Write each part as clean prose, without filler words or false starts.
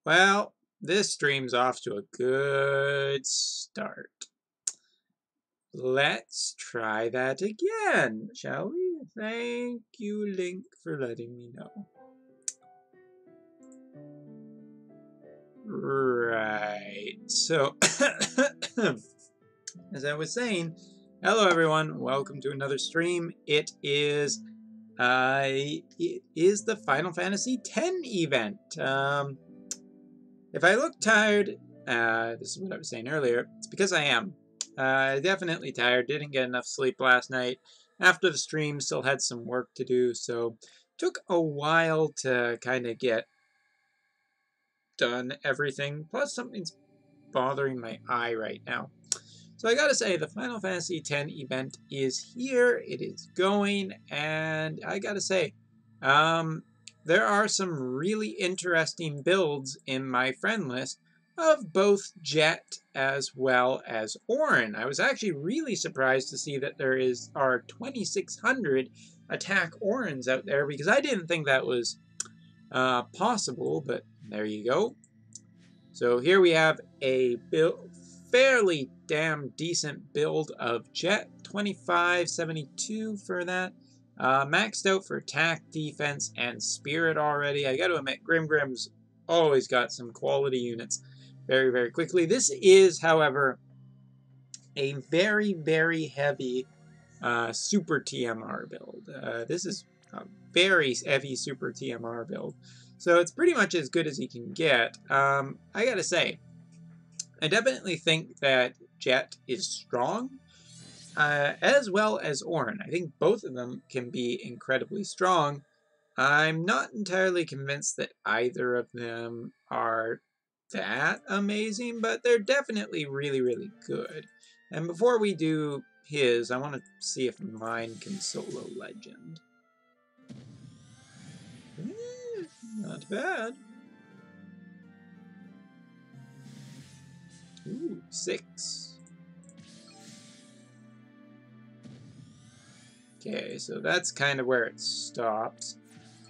Well, this stream's off to a good start. Let's try that again, shall we? Thank you, Link, for letting me know. Right, so, as I was saying, hello everyone, welcome to another stream. It is the Final Fantasy X event. If I look tired, this is what I was saying earlier, it's because I am. Definitely tired, didn't get enough sleep last night. After the stream, still had some work to do, so took a while to kind of get done everything. Plus, something's bothering my eye right now. So I gotta say, the Final Fantasy X event is here, it is going, and I gotta say, there are some really interesting builds in my friend list of both Jet as well as Auron. I was actually really surprised to see that there are 2,600 attack Aurons out there, because I didn't think that was possible, but there you go. So here we have a fairly damn decent build of Jet, 2572 for that. Maxed out for attack, defense, and spirit already. I gotta admit, Grim's always got some quality units very, very quickly. This is, however, a very, very heavy super TMR build. This is a very heavy super TMR build. So it's pretty much as good as you can get. I gotta say, I definitely think that Jet is strong, as well as Auron. I think both of them can be incredibly strong. I'm not entirely convinced that either of them are that amazing, but they're definitely really, really good. And before we do his, I want to see if mine can solo legend. Not bad. Ooh, 6. Okay, so that's kind of where it stops.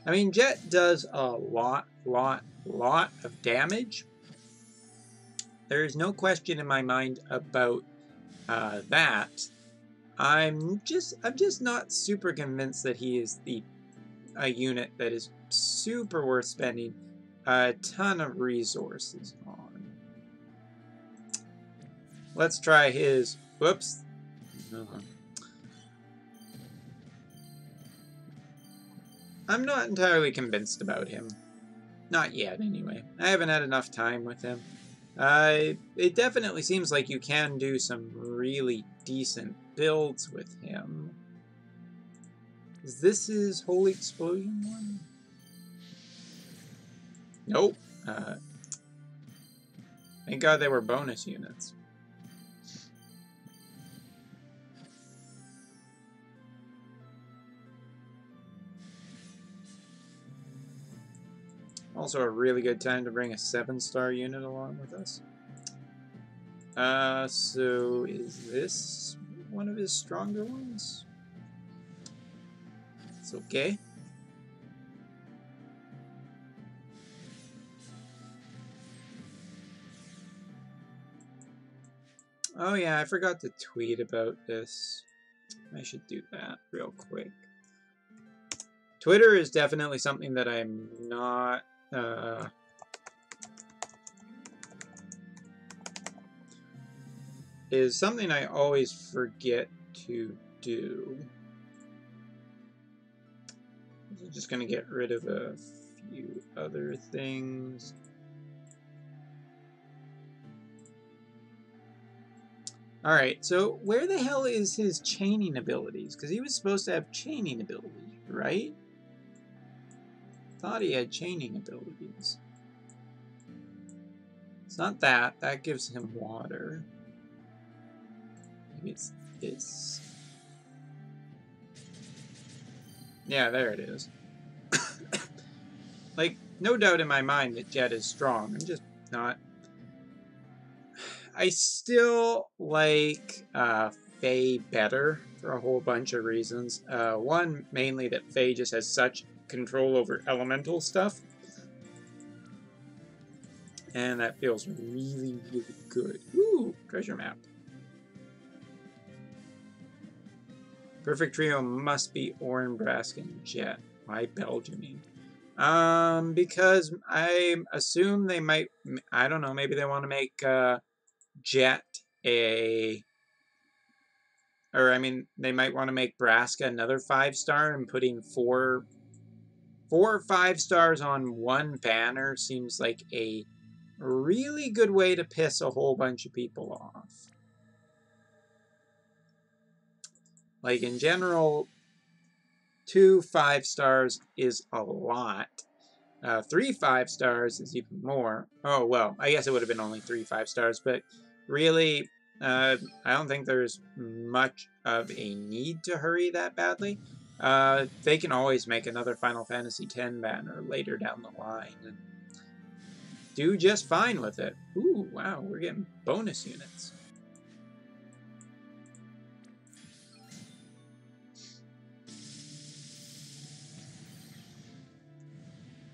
I mean, Jet does a lot of damage. There is no question in my mind about that. I'm just not super convinced that he is a unit that is super worth spending a ton of resources on. Let's try his. Whoops. I'm not entirely convinced about him. Not yet, anyway. I haven't had enough time with him. It definitely seems like you can do some really decent builds with him. Is this his Holy Explosion one? Nope. Thank God they were bonus units. Also a really good time to bring a 7-star unit along with us. So is this one of his stronger ones? It's okay. Oh yeah, I forgot to tweet about this. I should do that real quick. Twitter is definitely something that I'm not is something I always forget to do. I'm just gonna get rid of a few other things. Alright, so where the hell is his chaining abilities? Because he was supposed to have chaining ability, right? Thought he had chaining abilities. It's not that. That gives him water. Maybe it's this. Yeah, there it is. Like, no doubt in my mind that Jet is strong. I'm just not. I still like Faye better for a whole bunch of reasons. One, mainly that Faye just has such control over elemental stuff. And that feels really, really good. Ooh, treasure map. Perfect trio must be Orin, Brask, and Jet. Why Belgiuming? Because I assume they might, I don't know, maybe they want to make Jet a, or I mean, they might want to make Braska another 5-star, and putting four 5 stars on one banner seems like a really good way to piss a whole bunch of people off. Like, in general, 2 5 stars is a lot. 3 5 stars is even more. Oh, well, I guess it would have been only 3 5 stars, but really, I don't think there's much of a need to hurry that badly. They can always make another Final Fantasy X banner later down the line and do just fine with it. Ooh, wow, we're getting bonus units.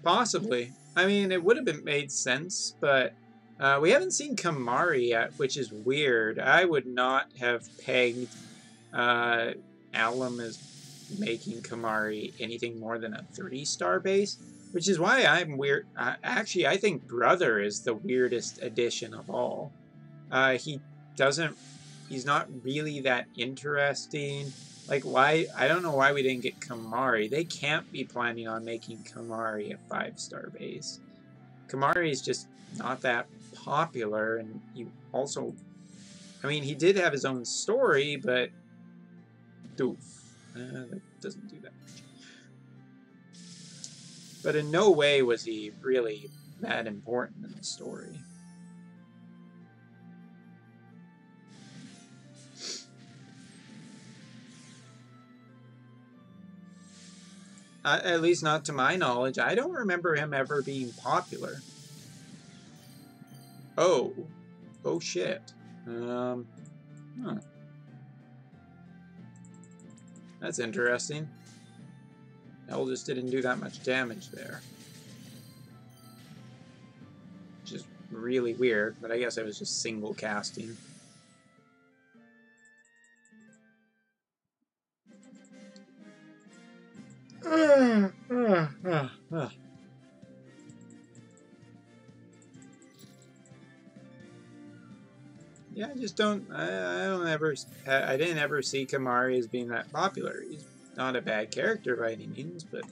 Possibly. I mean, it would have been made sense, but we haven't seen Kamari yet, which is weird. I would not have pegged Alum as making Kamari anything more than a 3-star base, which is why I'm weird. Actually, I think Brother is the weirdest addition of all. He's not really that interesting. Like, why? I don't know why we didn't get Kamari. They can't be planning on making Kamari a 5-star base. Kamari is just not that popular, and you also, I mean, he did have his own story, but doof. That doesn't do that much. But in no way was he really that important in the story. At least not to my knowledge. I don't remember him ever being popular. Oh. Oh shit. Huh. That's interesting. Hell just didn't do that much damage there. Which is really weird, but I guess I was just single casting. Yeah, I just don't. I didn't ever see Kamari as being that popular. He's not a bad character by any means, but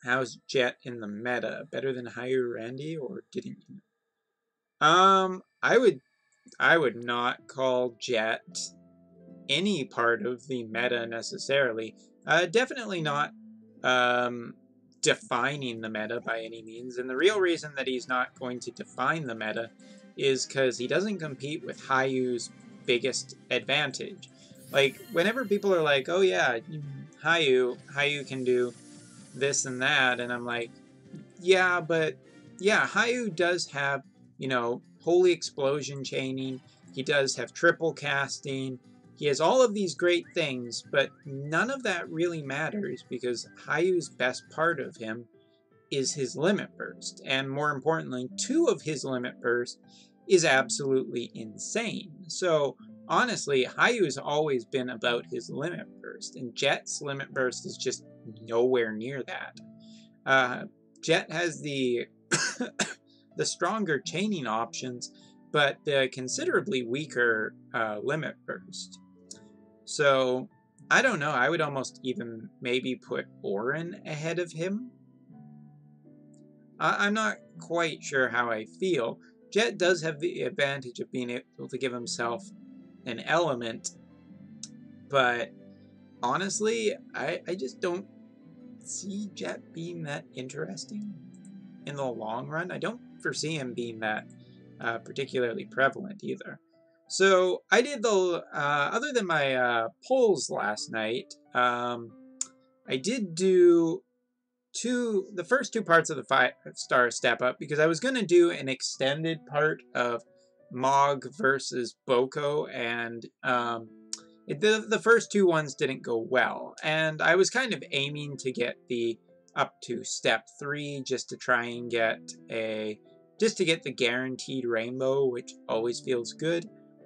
how's Jet in the meta? Better than Hayu Randy, or didn't you? I would not call Jet any part of the meta necessarily. Definitely not defining the meta by any means. And the real reason that he's not going to define the meta is because he doesn't compete with Hayu's biggest advantage. Like, whenever people are like, oh yeah, Hayu can do this and that, and I'm like, yeah, but yeah, Hayu does have, you know, holy explosion chaining, he does have triple casting, he has all of these great things, but none of that really matters because Hayu's best part of him is his limit burst, and more importantly, 2 of his limit burst is absolutely insane. So honestly, Hayu's always been about his limit burst, and Jet's limit burst is just nowhere near that. Jet has the the stronger chaining options, but the considerably weaker limit burst. So I don't know. I would almost even maybe put Orin ahead of him. I'm not quite sure how I feel. Jet does have the advantage of being able to give himself an element, but honestly, I just don't see Jet being that interesting in the long run. I don't foresee him being that particularly prevalent either. So I did the, other than my polls last night, I did do the first 2 parts of the 5-star step up because I was going to do an extended part of Mog versus Boko, and the first 2 ones didn't go well, and I was kind of aiming to get the up to step 3 just to try and get the guaranteed rainbow, which always feels good.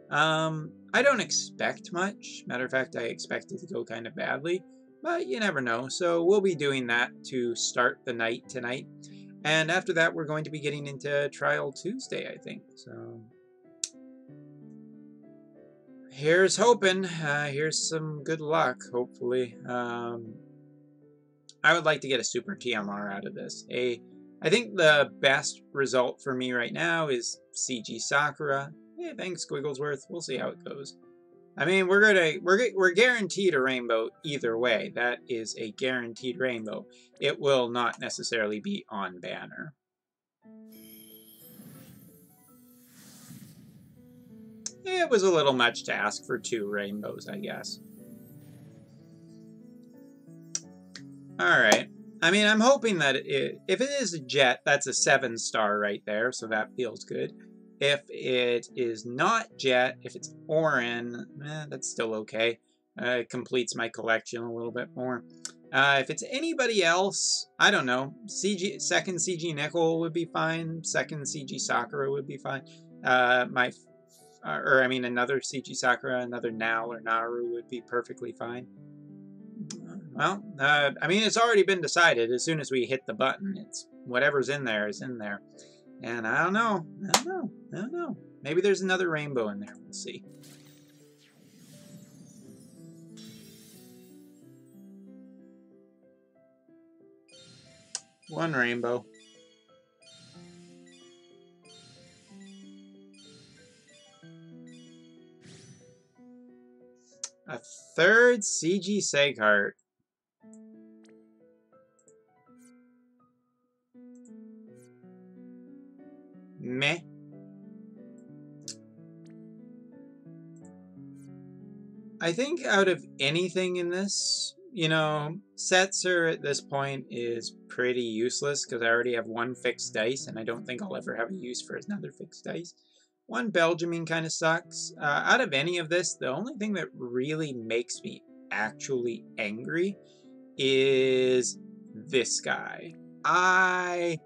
I don't expect much. Matter of fact, I expect it to go kind of badly, but you never know. So we'll be doing that to start the night tonight. And after that, we're going to be getting into Trial Tuesday, I think. So here's hoping. Here's some good luck, hopefully. I would like to get a Super TMR out of this. I think the best result for me right now is CG Sakura. Yeah, thanks, Squigglesworth. We'll see how it goes. I mean, we're guaranteed a rainbow either way. That is a guaranteed rainbow. It will not necessarily be on banner. It was a little much to ask for 2 rainbows, I guess. Alright. I mean, I'm hoping that if it is a jet, that's a 7-star right there, so that feels good. If it is not jet, if it's Orin, that's still okay. It completes my collection a little bit more. If it's anybody else, I don't know. Second CG Nickel would be fine. Second CG Sakura would be fine. Another CG Sakura, another Nal or Naru would be perfectly fine. Well, I mean, it's already been decided. As soon as we hit the button, it's whatever's in there is in there. And I don't know. Maybe there's another rainbow in there. We'll see. One rainbow. A 3rd CG Seghart. Meh. I think out of anything in this, you know, Setzer at this point is pretty useless because I already have 1 fixed dice and I don't think I'll ever have a use for another fixed dice. 1 Belgiumine kind of sucks. Out of any of this, the only thing that really makes me actually angry is this guy. I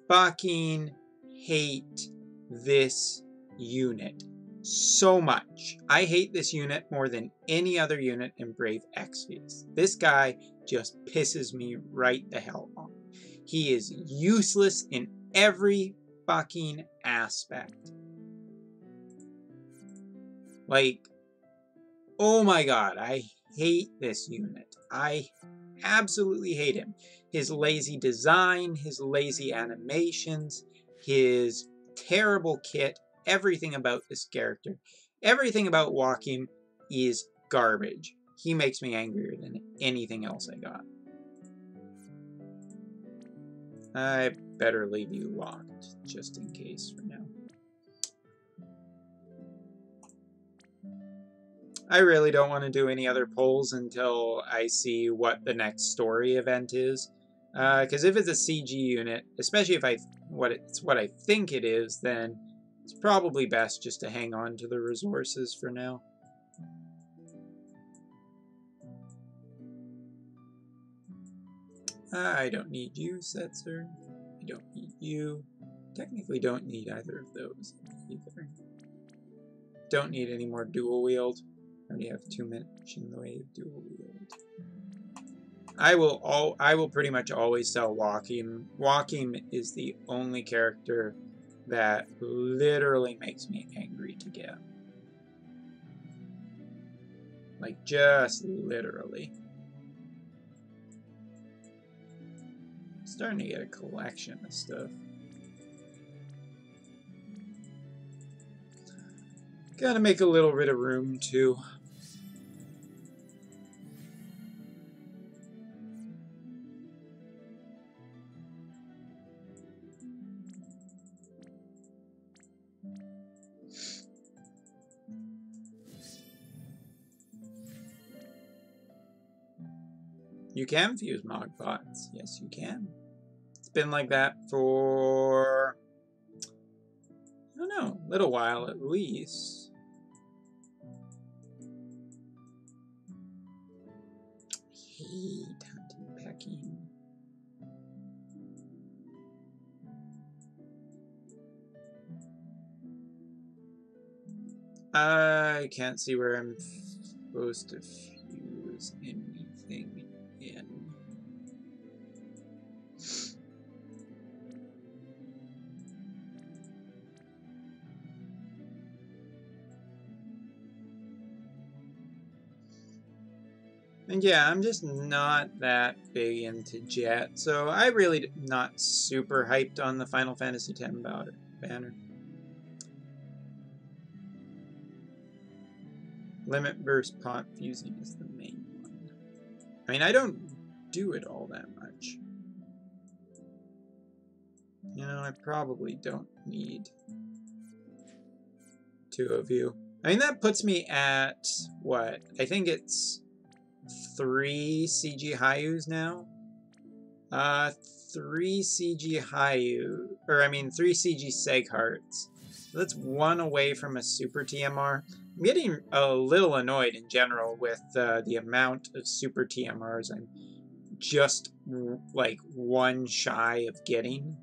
fucking hate this unit so much. I hate this unit more than any other unit in Brave Exvius. This guy just pisses me right the hell off. He is useless in every fucking aspect. Like, oh my god, I hate this unit. I absolutely hate him. His lazy design, his lazy animations, his terrible kit, everything about this character, everything about Walking is garbage. He makes me angrier than anything else I got. I better leave you locked, just in case for now. I really don't want to do any other polls until I see what the next story event is. Because if it's a CG unit, especially if it's what I think it is, then it's probably best just to hang on to the resources for now. I don't need you, Setzer. I don't need you. Technically don't need either of those either. Don't need any more dual wield. I already have too much in the way of dual wield. I will pretty much always sell Walking. Walking is the only character that literally makes me angry to get. Like, just literally. I'm starting to get a collection of stuff. Gotta make a little bit of room, too. You can fuse Mogbots. Yes, you can. It's been like that for, I don't know, a little while at least. I hate hunting pecking. I can't see where I'm supposed to fuse anything in. And yeah, I'm just not that big into Jet, so I really not super hyped on the Final Fantasy X banner. Limit burst pot fusing is the main one. I mean, I don't do it all that much. You know, I probably don't need 2 of you. I mean, that puts me at, what? I think it's 3 CG Hayus now? 3 CG Hayu, or I mean 3 CG Seg Hearts. So that's 1 away from a Super TMR. I'm getting a little annoyed in general with the amount of Super TMRs I'm just like 1 shy of getting.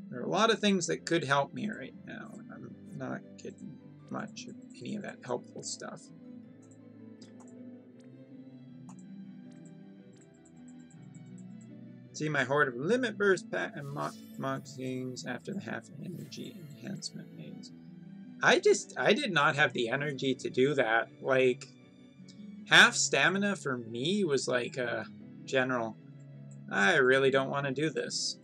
There are a lot of things that could help me right now, and I'm not getting much of any of that helpful stuff. See my horde of limit burst pack and mock things after the half energy enhancement maze. I did not have the energy to do that. Like, half stamina for me was like a general, I really don't want to do this.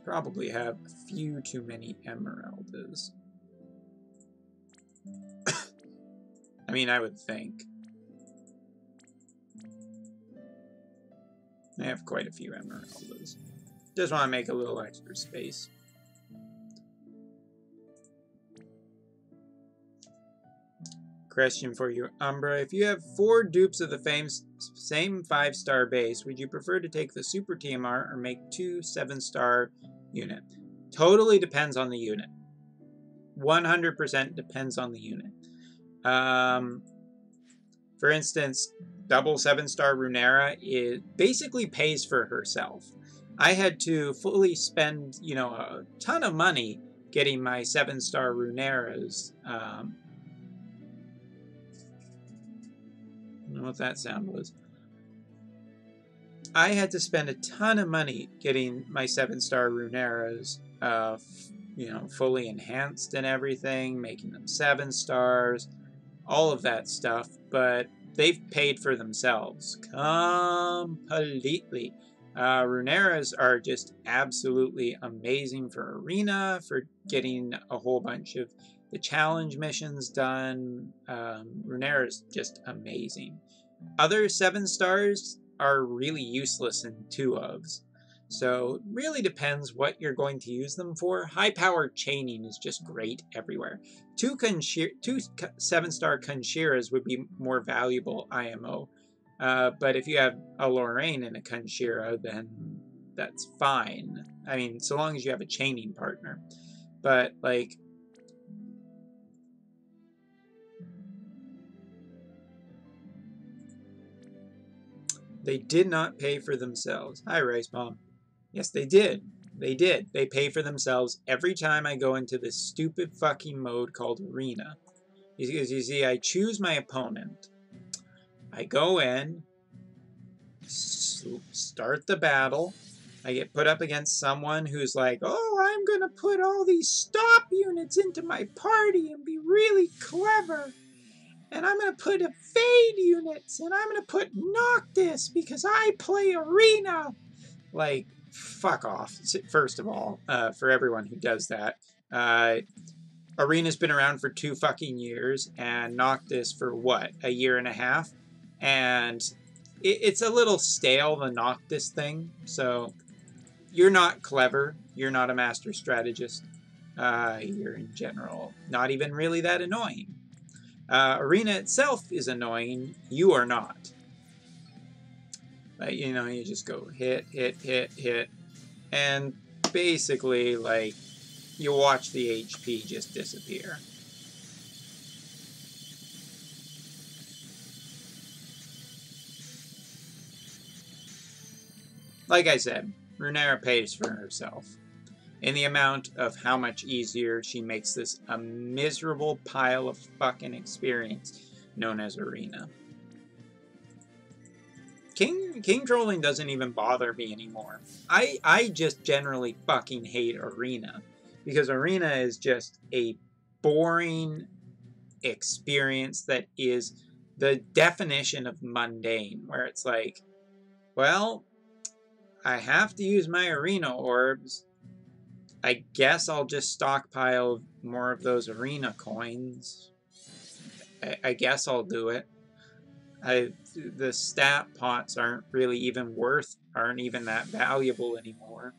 Probably have a few too many emeralds. I mean, I would think. I have quite a few emeralds. Just want to make a little extra space. Question for you, Umbra. If you have 4 dupes of the same 5-star base, would you prefer to take the Super TMR or make 2 7-star unit? Totally depends on the unit. 100% depends on the unit. For instance, double 7-star Runeera basically pays for herself. I had to fully spend, you know, a ton of money getting my 7-star Runeeras. I don't know what that sound was. I had to spend a ton of money getting my 7-star Runeeras, you know, fully enhanced and everything, making them 7 stars, all of that stuff, but they've paid for themselves completely. Runeeras are just absolutely amazing for Arena, for getting a whole bunch of the challenge missions done. Runeera is just amazing. Other 7 stars are really useless in 2-ofs. So it really depends what you're going to use them for. High-powered chaining is just great everywhere. 2 7-star Kunshiras would be more valuable IMO. But if you have a Lorraine and a Kunshira, then that's fine. I mean, so long as you have a chaining partner. But, like, they did not pay for themselves. Hi, Rice Bomb. Yes, they did. They did. They pay for themselves every time I go into this stupid fucking mode called Arena. Because you see, I choose my opponent. I go in, start the battle. I get put up against someone who's like, oh, I'm going to put all these stop units into my party and be really clever. And I'm going to put a fade units, and I'm going to put Noctis because I play Arena. Like, fuck off, first of all, for everyone who does that. Arena's been around for 2 fucking years, and Noctis for, what, a year and a half? And it's a little stale, the Noctis thing, so you're not clever, you're not a master strategist, you're in general not even really that annoying. Arena itself is annoying, you are not. Like, you know, you just go hit, hit, hit, hit, and basically, like, you watch the HP just disappear. Like I said, Runeera pays for herself. In the amount of how much easier she makes this a miserable pile of fucking experience known as Arena. King trolling doesn't even bother me anymore. I just generally fucking hate Arena. Because Arena is just a boring experience that is the definition of mundane. Where it's like, well, I have to use my Arena orbs. I guess I'll just stockpile more of those Arena coins. I guess I'll do it. The stat pots aren't even that valuable anymore.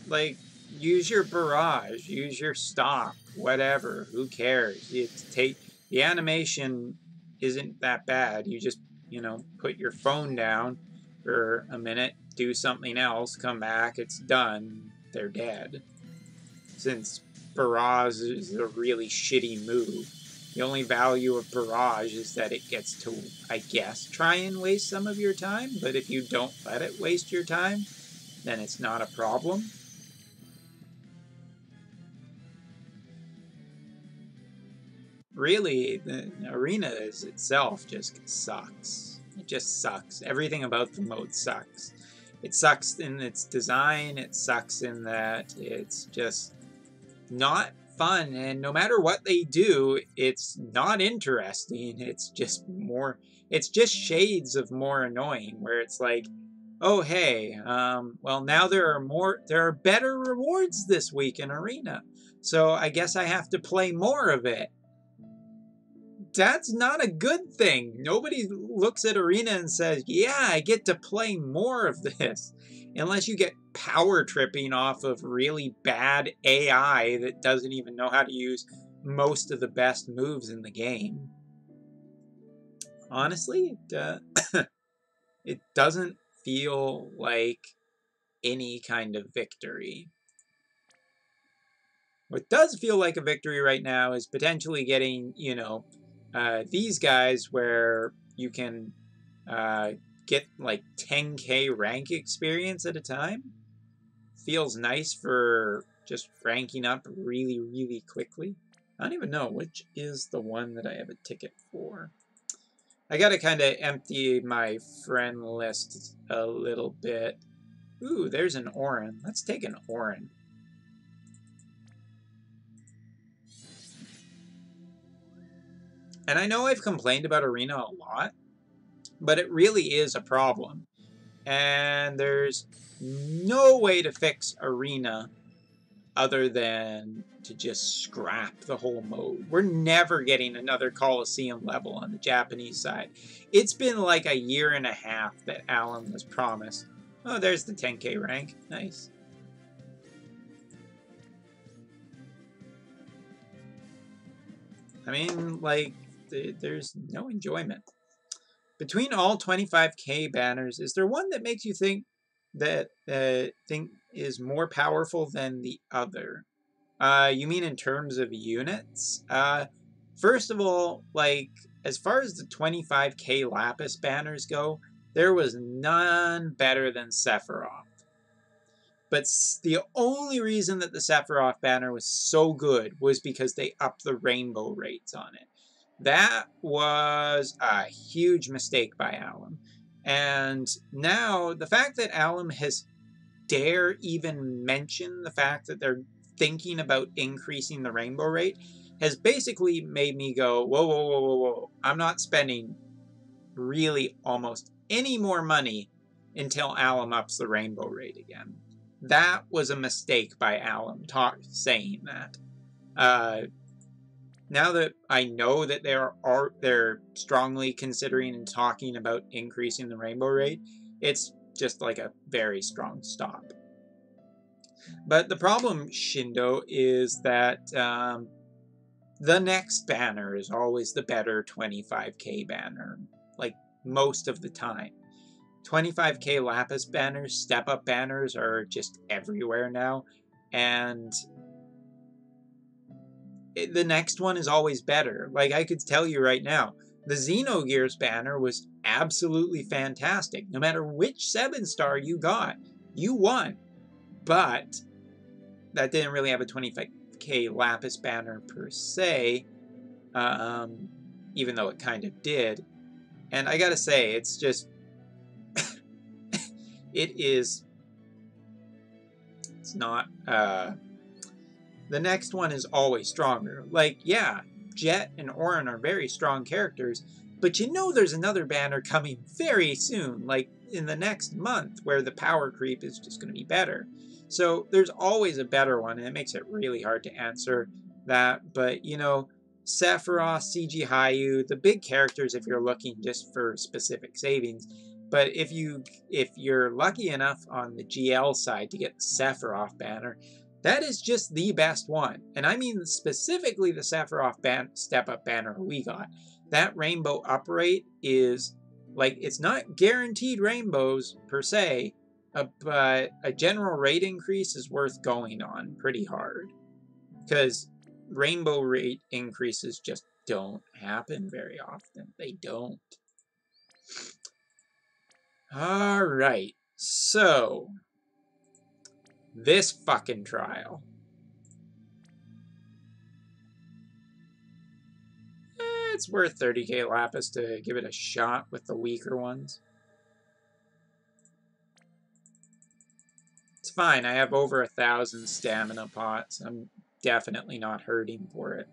Like, use your barrage, use your stock, whatever, who cares? The animation isn't that bad. You just, put your phone down for a minute, do something else, come back, it's done, they're dead. Since barrage is a really shitty move. The only value of barrage is that it gets to, I guess, try and waste some of your time, but if you don't let it waste your time, then it's not a problem. Really, the Arena itself just sucks. It just sucks. Everything about the mode sucks. It sucks in its design, it sucks in that it's just not fun, and no matter what they do, it's not interesting. It's just shades of more annoying, where it's like, oh hey, well now there are better rewards this week in Arena, so I guess I have to play more of it. That's not a good thing. Nobody looks at Arena and says, yeah, I get to play more of this. Unless you get power tripping off of really bad AI that doesn't even know how to use most of the best moves in the game. Honestly, it doesn't feel like any kind of victory. What does feel like a victory right now is potentially getting, these guys where you can get like 10k rank experience at a time. Feels nice for just ranking up really, really quickly. I don't even know which is the one that I have a ticket for. I gotta kind of empty my friend list a little bit. Ooh, there's an Orin. Let's take an Orin. And I know I've complained about Arena a lot, but it really is a problem. And there's no way to fix Arena other than to just scrap the whole mode. We're never getting another Coliseum level on the Japanese side. It's been like a year and a half that Alan was promised. Oh, there's the 10k rank. Nice. I mean, like, there's no enjoyment. Between all 25k banners, is there one that makes you think that is more powerful than the other? You mean in terms of units? First of all, like, as far as the 25k Lapis banners go, there was none better than Sephiroth. But the only reason that the Sephiroth banner was so good was because they upped the rainbow rates on it. That was a huge mistake by Alum. And now, the fact that Alum has dare even mention the fact that they're thinking about increasing the rainbow rate has basically made me go, whoa, whoa, whoa, whoa, whoa. I'm not spending really almost any more money until Alum ups the rainbow rate again. That was a mistake by Alum saying that. Now that I know that they're strongly considering and talking about increasing the rainbow rate, it's just like a very strong stop. But the problem, Shindo, is that the next banner is always the better 25k banner, like most of the time. 25k Lapis banners, step-up banners are just everywhere now, and the next one is always better. Like, I could tell you right now, The Xenogears banner was absolutely fantastic. No matter which 7-star you got, you won. But that didn't really have a 25k Lapis banner per se, even though it kind of did. And I gotta say, it's just... it's not... the next one is always stronger. Like, yeah, Jet and Auron are very strong characters, but you know there's another banner coming very soon, like in the next month, where the power creep is just going to be better. So there's always a better one, and it makes it really hard to answer that. But, you know, Sephiroth, CG Hayu, the big characters if you're looking just for specific savings. But if you're lucky enough on the GL side to get the Sephiroth banner, that is just the best one. And I mean specifically the Sephiroth step-up banner we got. That rainbow up rate is, like, it's not guaranteed rainbows per se, but a general rate increase is worth going on pretty hard. Because rainbow rate increases just don't happen very often. They don't. Alright, so... this fucking trial. It's worth 30k Lapis to give it a shot with the weaker ones. It's fine, I have over 1,000 stamina pots. I'm definitely not hurting for it.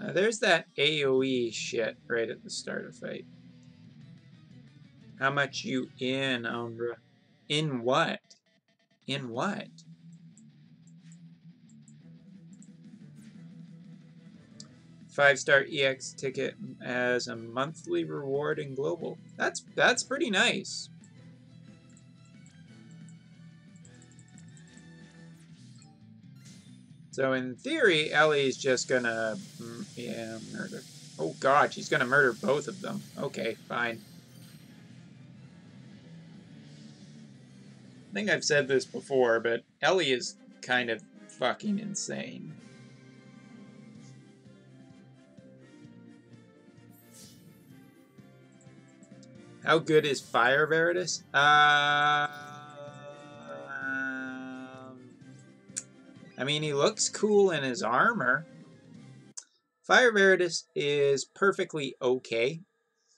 There's that AoE shit right at the start of fight. How much you in, Umbra? In what? In what? Five-star EX ticket as a monthly reward in global. That's pretty nice. So in theory, Ellie's just gonna, yeah, murder. Oh god, she's gonna murder both of them. Okay, fine. I think I've said this before, but Ellie is kind of fucking insane. How good is Fire Veritas? I mean, he looks cool in his armor. Fire Veritas is perfectly okay.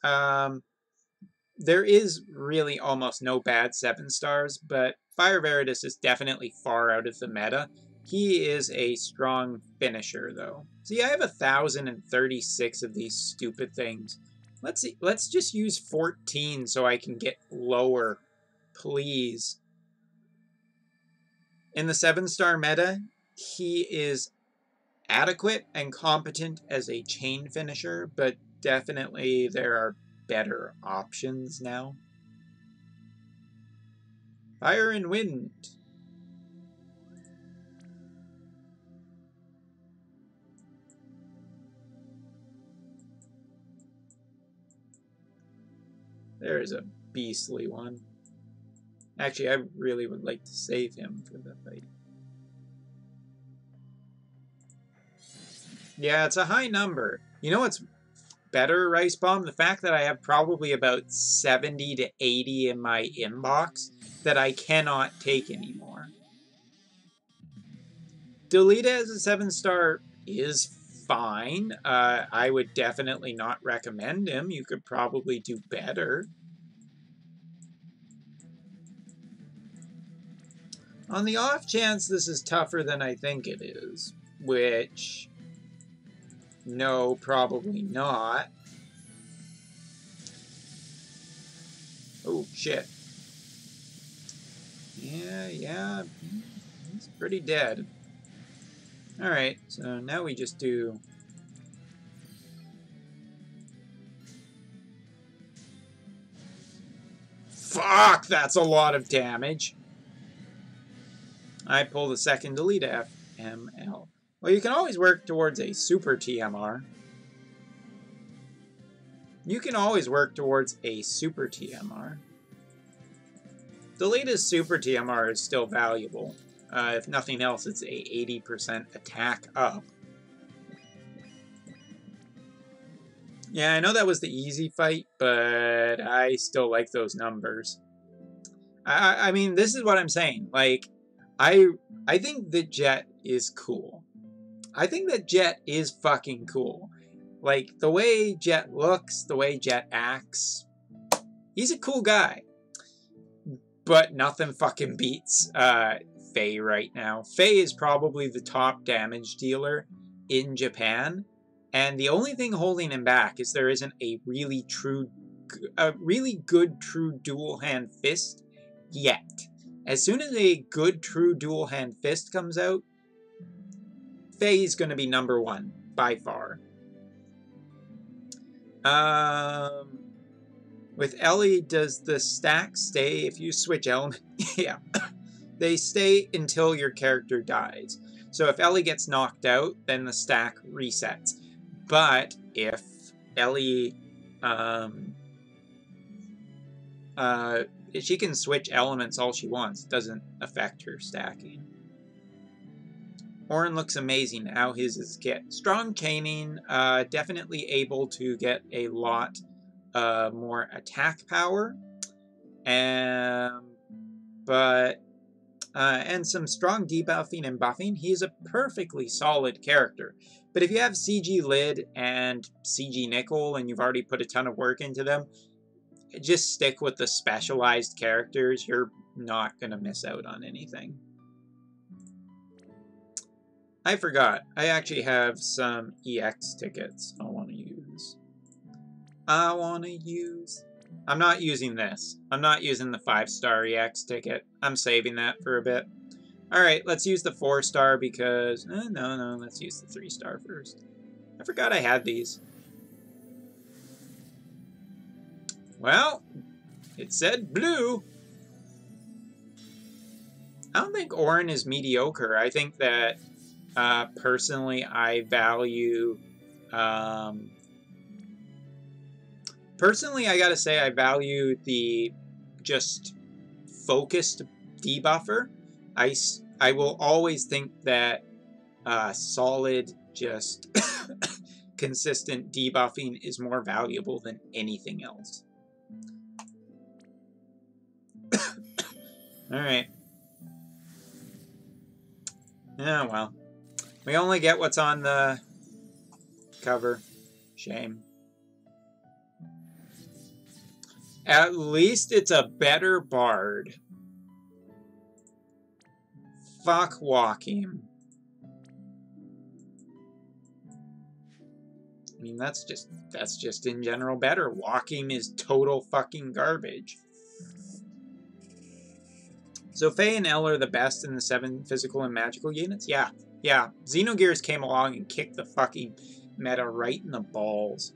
There is really almost no bad 7-stars, but Fire Veritas is definitely far out of the meta. He is a strong finisher, though. See, I have 1,036 of these stupid things. Let's see. Let's just use 14 so I can get lower, please. In the 7-star meta, he is adequate and competent as a chain finisher, but definitely there are better options now. Fire and Wind. There is a beastly one. Actually, I really would like to save him for the fight. Yeah, it's a high number. You know what's better, Rice Bomb? The fact that I have probably about 70 to 80 in my inbox that I cannot take anymore. Delete as a 7-star is fine. I would definitely not recommend him. You could probably do better. On the off chance this is tougher than I think it is, which, no, probably not. Oh, shit. Yeah, he's pretty dead. Alright, so now we just do... Fuck, that's a lot of damage. I pull the second delete FML. Well, you can always work towards a super TMR. You can always work towards a super TMR. Delete as super TMR is still valuable. If nothing else, it's a 80% attack up. Yeah, I know that was the easy fight, but I still like those numbers. I mean, this is what I'm saying. Like, I think that Jet is cool. I think that Jet is fucking cool. Like, the way Jet looks, the way Jet acts, he's a cool guy. But nothing fucking beats Faye right now. Faye is probably the top damage dealer in Japan. And the only thing holding him back is there isn't a really good true dual hand fist yet. As soon as a good true dual hand fist comes out, Faye's going to be number one by far. With Ellie, does the stack stay if you switch element? Yeah. They stay until your character dies. So if Ellie gets knocked out, then the stack resets. But if Ellie, she can switch elements all she wants. It doesn't affect her stacking. Orin looks amazing. How his is kit. Strong chaining, definitely able to get a lot more attack power. And some strong debuffing and buffing. He's a perfectly solid character. But if you have CG Lid and CG Nickel and you've already put a ton of work into them, just stick with the specialized characters. You're not going to miss out on anything. I forgot. I actually have some EX tickets I want to use. I'm not using this. I'm not using the 5-star EX ticket. I'm saving that for a bit. Alright, let's use the 4-star because... no, let's use the 3-star first. I forgot I had these. Well, it said blue. I don't think Orin is mediocre. I think that, personally, I value... Personally, I gotta say, I value the just focused debuffer. I will always think that solid, just consistent debuffing is more valuable than anything else. Alright. Yeah, well. We only get what's on the cover. Shame. At least it's a better bard. Fuck Joachim. I mean, that's just in general better. Joachim is total fucking garbage. So Faye and Elle are the best in the 7 physical and magical units? Yeah. Xenogears came along and kicked the fucking meta right in the balls.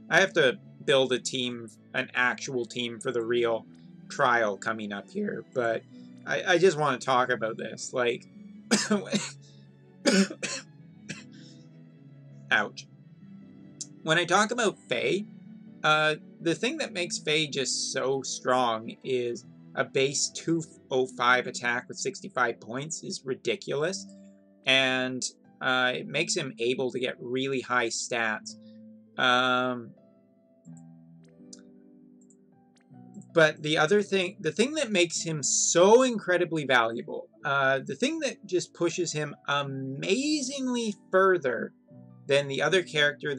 I have to build a team, an actual team for the real trial coming up here, but I just want to talk about this. Like, ouch. When I talk about Faye, the thing that makes Faye just so strong is a base 205 attack with 65 points is ridiculous, and it makes him able to get really high stats. But the thing that makes him so incredibly valuable, the thing that just pushes him amazingly further than the other character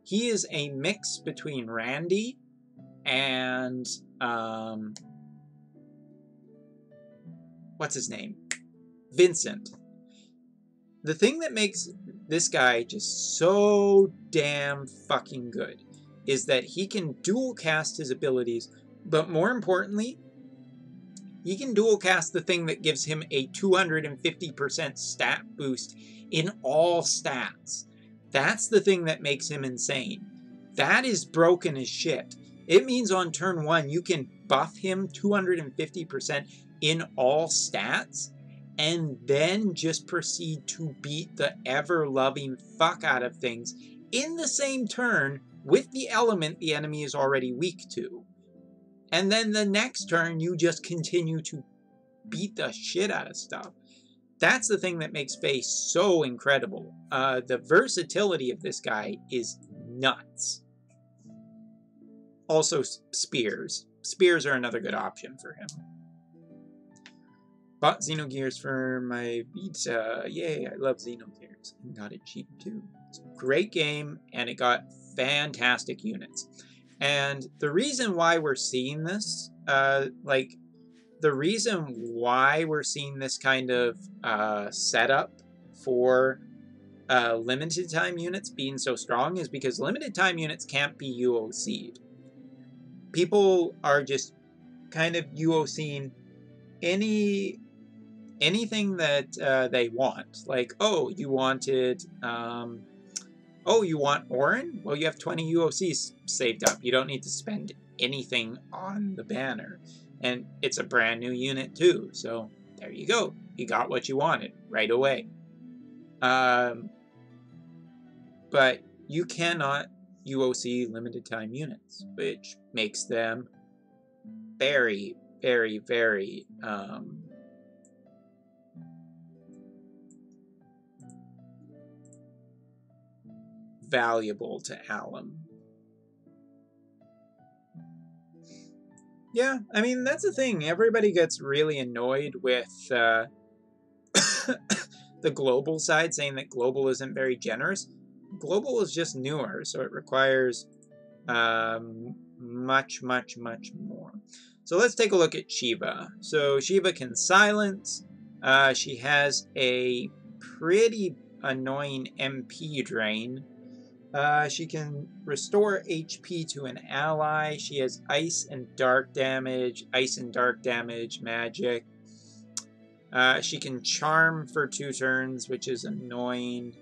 he is a mix between Randy and, what's his name? Vincent. The thing that makes this guy just so damn fucking good is that he can dual cast his abilities, but more importantly, he can dual cast the thing that gives him a 250% stat boost in all stats. That's the thing that makes him insane. That is broken as shit. It means on turn 1 you can buff him 250% in all stats, and then just proceed to beat the ever-loving fuck out of things in the same turn with the element the enemy is already weak to. And then the next turn, you just continue to beat the shit out of stuff. That's the thing that makes Faye so incredible. The versatility of this guy is nuts. Also, spears. Spears are another good option for him. Bought Xenogears for my Vita. Yay, I love Xenogears. And got it cheap too. It's a great game, and it got fantastic units. And the reason why we're seeing this, the reason why we're seeing this kind of setup for limited time units being so strong is because limited time units can't be UOC'd. People are just kind of UOCing anything that they want. Like, oh, you wanted, oh, you want Orin? Well, you have 20 UOCs saved up. You don't need to spend anything on the banner. And it's a brand new unit too, so there you go. You got what you wanted right away. But you cannot UOC limited time units, which makes them very, very, very valuable to Alum. Yeah, I mean, that's the thing. Everybody gets really annoyed with the global side, saying that global isn't very generous. Global is just newer, so it requires much, much, much more. So let's take a look at Shiva. So Shiva can silence. She has a pretty annoying MP drain. She can restore HP to an ally. She has ice and dark damage magic. She can charm for 2 turns, which is annoying.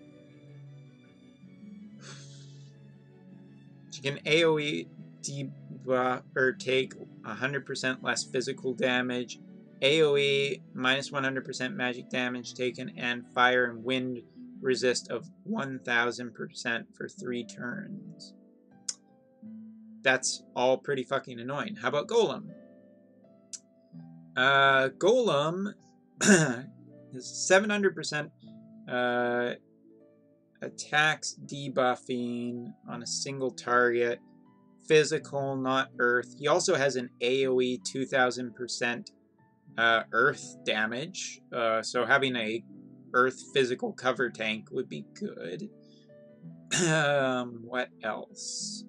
She can AoE debuff or take 100% less physical damage. AoE minus 100% magic damage taken, and fire and wind resist of 1000% for 3 turns. That's all pretty fucking annoying. How about Golem? Golem is 700% attacks debuffing on a single target. Physical, not earth. He also has an AoE 2000% earth damage. So having a earth physical cover tank would be good. What else?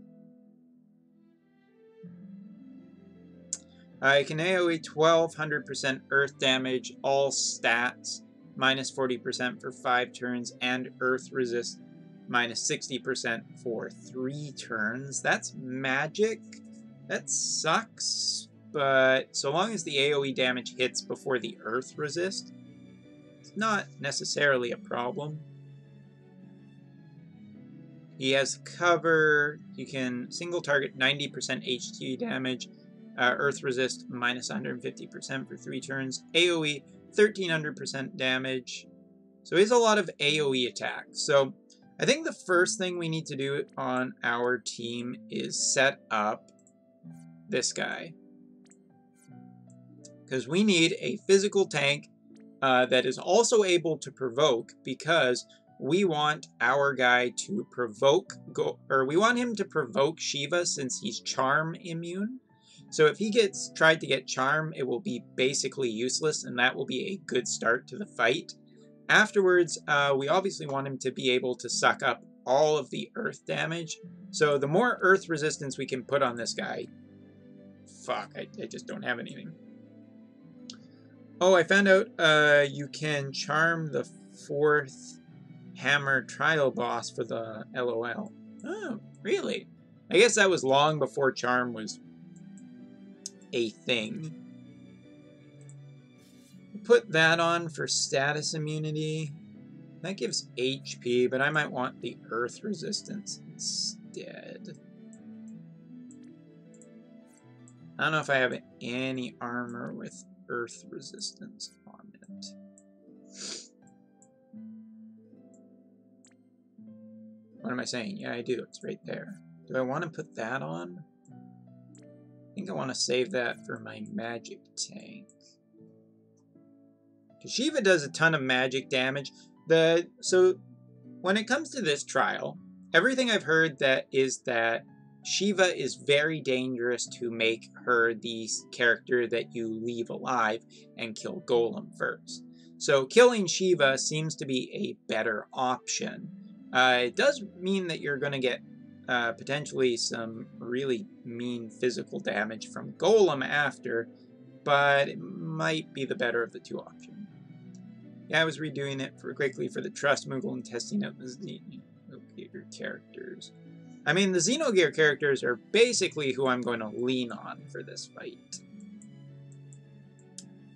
I can AoE 1200% earth damage, all stats, minus 40% for 5 turns, and earth resist minus 60% for 3 turns. That's magic. That sucks, but so long as the AoE damage hits before the earth resist, it's not necessarily a problem. He has cover. You can single target 90% HT damage. Earth resist minus 150% for 3 turns. AoE 1300% damage. So he has a lot of AoE attacks. So I think the first thing we need to do on our team is set up this guy. Because we need a physical tank that is also able to provoke, because we want our guy to provoke, we want him to provoke Shiva since he's charm immune. So if he tried to get charm, it will be basically useless, and that will be a good start to the fight. Afterwards, we obviously want him to be able to suck up all of the earth damage. So the more earth resistance we can put on this guy... Fuck, I just don't have anything. Oh, I found out you can charm the 4th hammer trial boss for the LOL. Oh, really? I guess that was long before charm was a thing. Put that on for status immunity. That gives HP, but I might want the earth resistance instead. I don't know if I have any armor with earth resistance on it. What am I saying? Yeah, I do. It's right there. Do I want to put that on? think I want to save that for my magic tank. Because Shiva does a ton of magic damage. So when it comes to this trial, everything I've heard is that Shiva is very dangerous to make her the character that you leave alive and kill Golem first. So killing Shiva seems to be a better option. It does mean that you're going to get potentially some really mean physical damage from Golem after, but it might be the better of the two options. Yeah, I was redoing it quickly for the Trust Moogle and testing out the Xenogear characters. I mean, the Xenogear characters are basically who I'm going to lean on for this fight.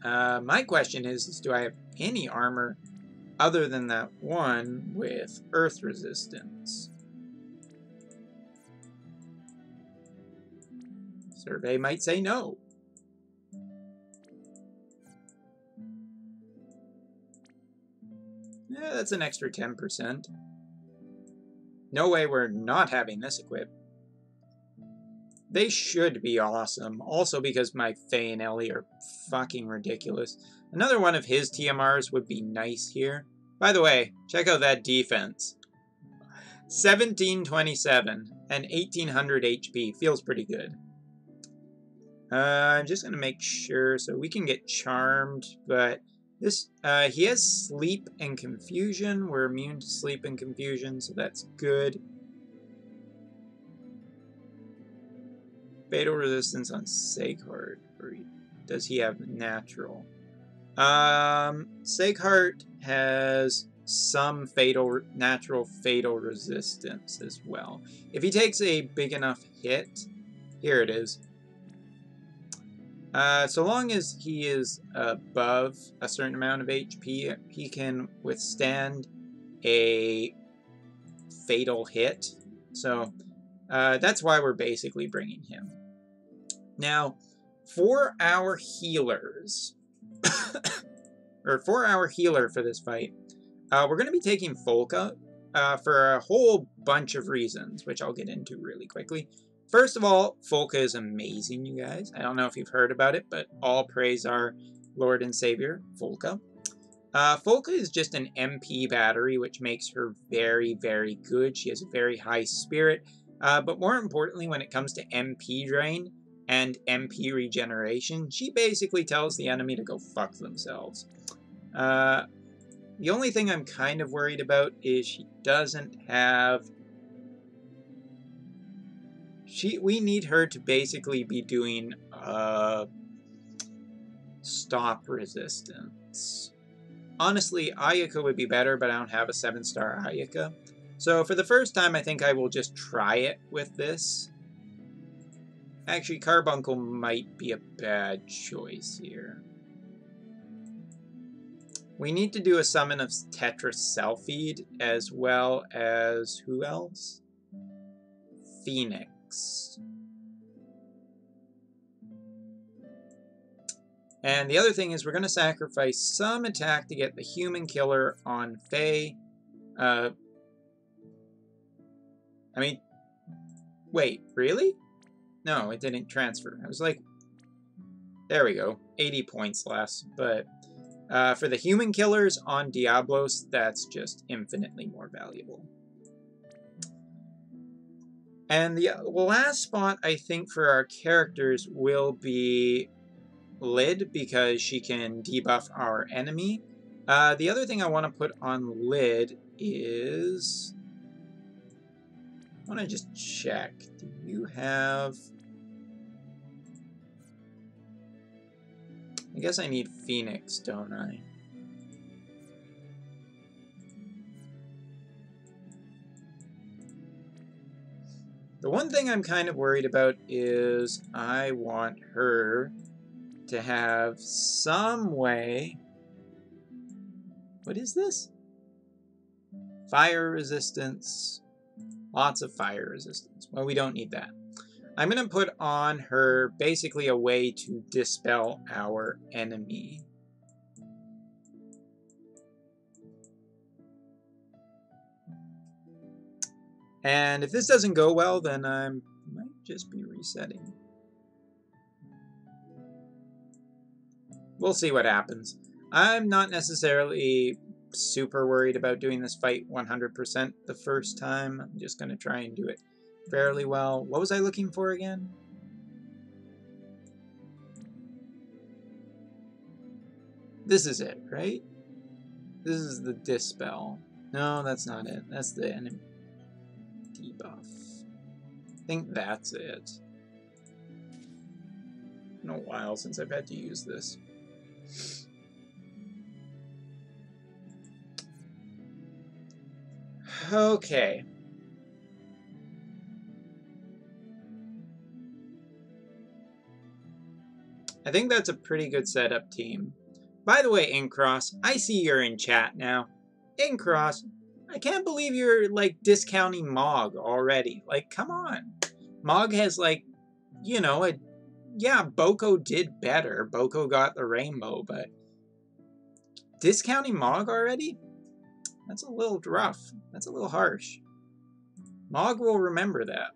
My question is do I have any armor other than that one with earth resistance? Survey might say no. Yeah, that's an extra 10%. No way we're not having this equipped. They should be awesome. Also because my Faye and Ellie are fucking ridiculous. Another one of his TMRs would be nice here. By the way, check out that defense. 1727 and 1800 HP. Feels pretty good. I'm just going to make sure so we can get charmed, but this he has sleep and confusion. We're immune to sleep and confusion, so that's good. Fatal resistance on Seghart, or does he have natural? Seghart has some natural fatal resistance as well. If he takes a big enough hit, here it is. So long as he is above a certain amount of HP, he can withstand a fatal hit. So that's why we're basically bringing him. Now, for our healers, or for our healer for this fight, we're going to be taking Folka for a whole bunch of reasons, which I'll get into really quickly. First of all, Folka is amazing, you guys. I don't know if you've heard about it, but all praise our Lord and Savior, Folka. Folka is just an MP battery, which makes her very, very good. She has a very high spirit. But more importantly, when it comes to MP drain and MP regeneration, she basically tells the enemy to go fuck themselves. The only thing I'm kind of worried about is she doesn't have... We need her to basically be doing stop resistance. Honestly, Ayaka would be better, but I don't have a 7-star Ayaka. So for the first time, I think I will just try it with this. Actually, Carbuncle might be a bad choice here. We need to do a summon of Tetris Selfie, as well as... who else? Phoenix. And the other thing is we're going to sacrifice some attack to get the human killer on Faye. I mean, wait, really? No, it didn't transfer. I was like, there we go, 80 points less. But for the human killers on Diablos, that's just infinitely more valuable. And the last spot, I think, for our characters will be Lid, because she can debuff our enemy. The other thing I want to put on Lid is... I want to just check. Do you have... I guess I need Phoenix, don't I? The one thing I'm kind of worried about is I want her to have some way... What is this? Fire resistance. Lots of fire resistance. Well, we don't need that. I'm going to put on her basically a way to dispel our enemy. And if this doesn't go well, then I might just be resetting. We'll see what happens. I'm not necessarily super worried about doing this fight 100% the first time. I'm just going to try and do it fairly well. What was I looking for again? This is it, right? This is the dispel. No, that's not it. That's the enemy debuff. I think that's it. It's been a while since I've had to use this. Okay. I think that's a pretty good setup team. By the way, Incross, I see you're in chat now. Incross, I can't believe you're, like, discounting Mog already. Like, come on. Mog has, like, you know, yeah, Boko did better. Boko got the rainbow, but discounting Mog already? That's a little rough. That's a little harsh. Mog will remember that.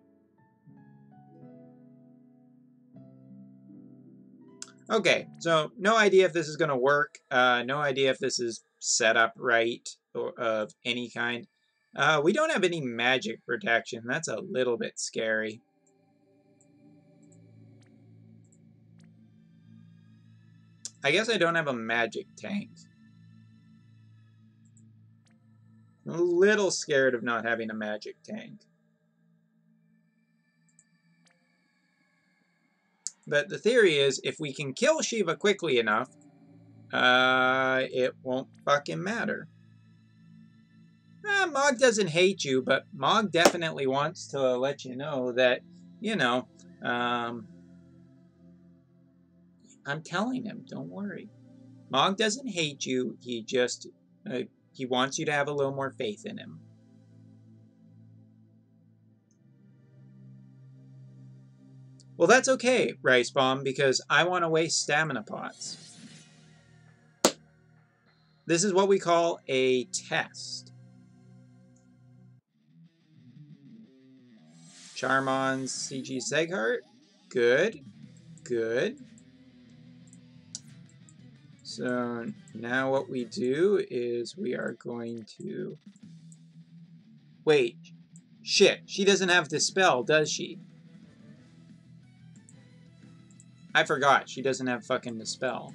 Okay, so no idea if this is going to work. No idea if this is set up right or of any kind. We don't have any magic protection. That's a little bit scary. I guess I don't have a magic tank. I'm a little scared of not having a magic tank. But the theory is, if we can kill Shiva quickly enough, it won't fucking matter. Mog doesn't hate you, but Mog definitely wants to let you know that, you know, I'm telling him, don't worry. Mog doesn't hate you, he just, he wants you to have a little more faith in him. Well, that's okay, Rice Bomb, because I want to waste stamina pots. This is what we call a test. Charmon's CG Seghart. Good. Good. So now what we do is we are going to... Wait. Shit. She doesn't have Dispel, does she? I forgot. She doesn't have fucking Dispel.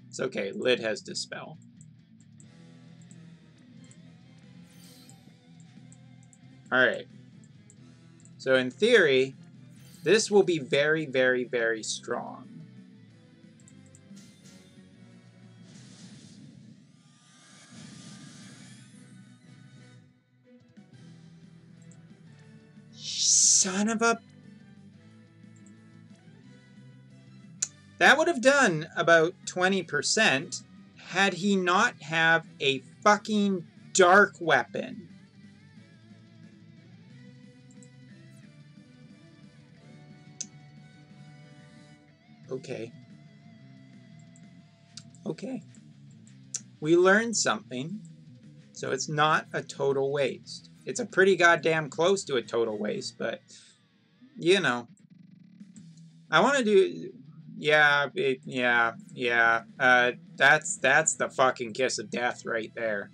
It's okay. Lid has Dispel. Alright. So in theory, this will be very, very, very strong. Son of a... That would have done about 20% had he not have a fucking dark weapon. Okay. Okay. We learned something, so it's not a total waste. It's a pretty goddamn close to a total waste, but, you know. I want to do... Yeah, yeah. That's the fucking kiss of death right there.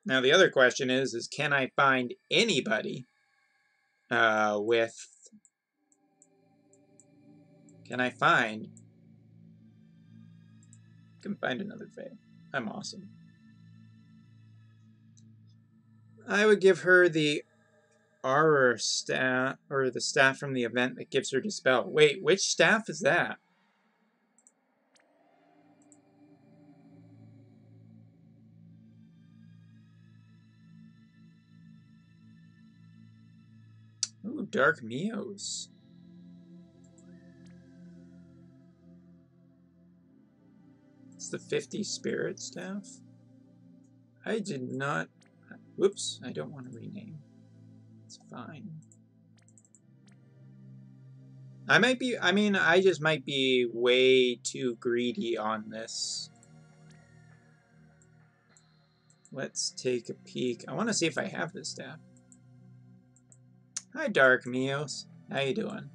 Now the other question is can I find anybody with... Can I find another Fae? I'm awesome. I would give her the Auror staff, or the staff from the event that gives her Dispel. Wait, which staff is that? Ooh, Dark Meos. It's the 50 Spirit staff. I did not... Whoops, I don't want to rename. It's fine. I just might be way too greedy on this. Let's take a peek. I want to see if I have this staff. Hi, Dark Mios. How you doing?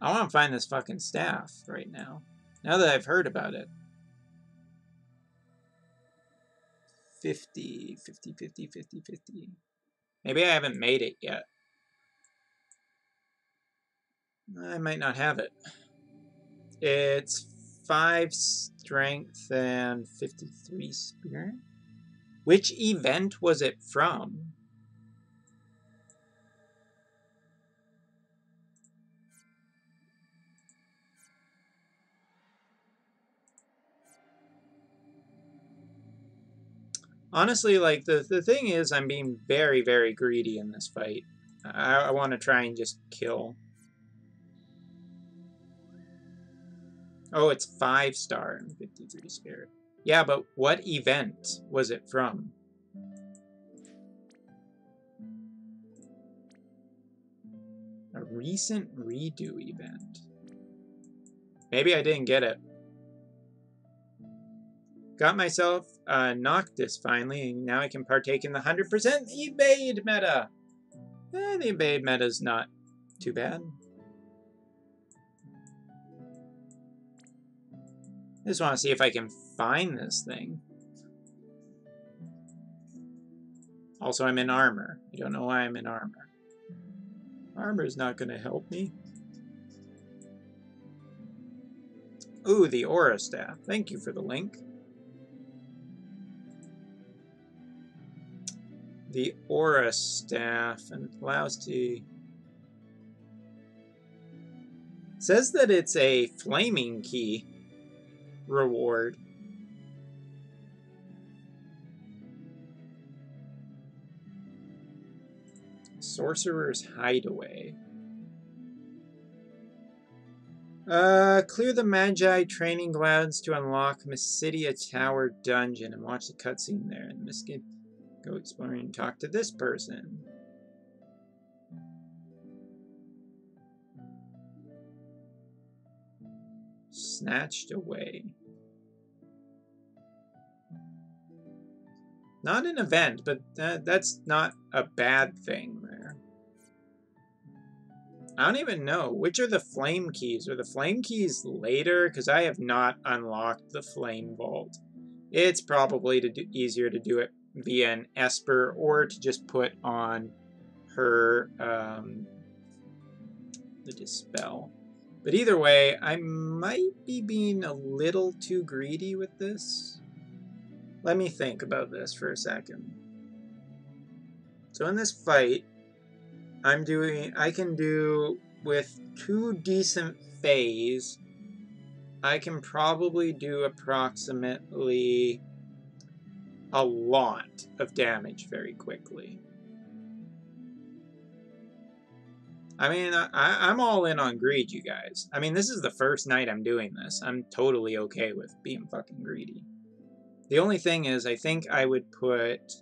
I want to find this fucking staff right now. Now that I've heard about it. 50, 50, 50, 50, 50. Maybe I haven't made it yet. I might not have it. It's 5 strength and 53 spirit. Which event was it from? Honestly, like, the thing is, I'm being very, very greedy in this fight. I want to try and just kill. Oh, it's 5-star and 53 spirit. Yeah, but what event was it from? A recent redo event. Maybe I didn't get it. Got myself Noctis finally, and now I can partake in the 100% evade meta. The evade meta's not too bad. I just want to see if I can find this thing. Also, I'm in armor. I don't know why I'm in armor. Armor's not going to help me. Ooh, the Aura Staff. Thank you for the link. The Aura Staff and allows to... Says that it's a flaming key reward. Sorcerer's Hideaway. Clear the Magi training grounds to unlock Mysidia Tower dungeon and watch the cutscene there. And go exploring and talk to this person. Snatched away. Not an event, but that's not a bad thing there. I don't even know. Which are the flame keys? Are the flame keys later? Because I have not unlocked the flame vault. It's probably easier to do it via an Esper or to just put on her the Dispel. But either way, I might be being a little too greedy with this. Let me think about this for a second. So in this fight, I can do with 2 decent phase, I can probably do approximately a lot of damage very quickly. I mean, I'm all in on greed, you guys. I mean, this is the first night I'm doing this. I'm totally okay with being fucking greedy. The only thing is, I think I would put...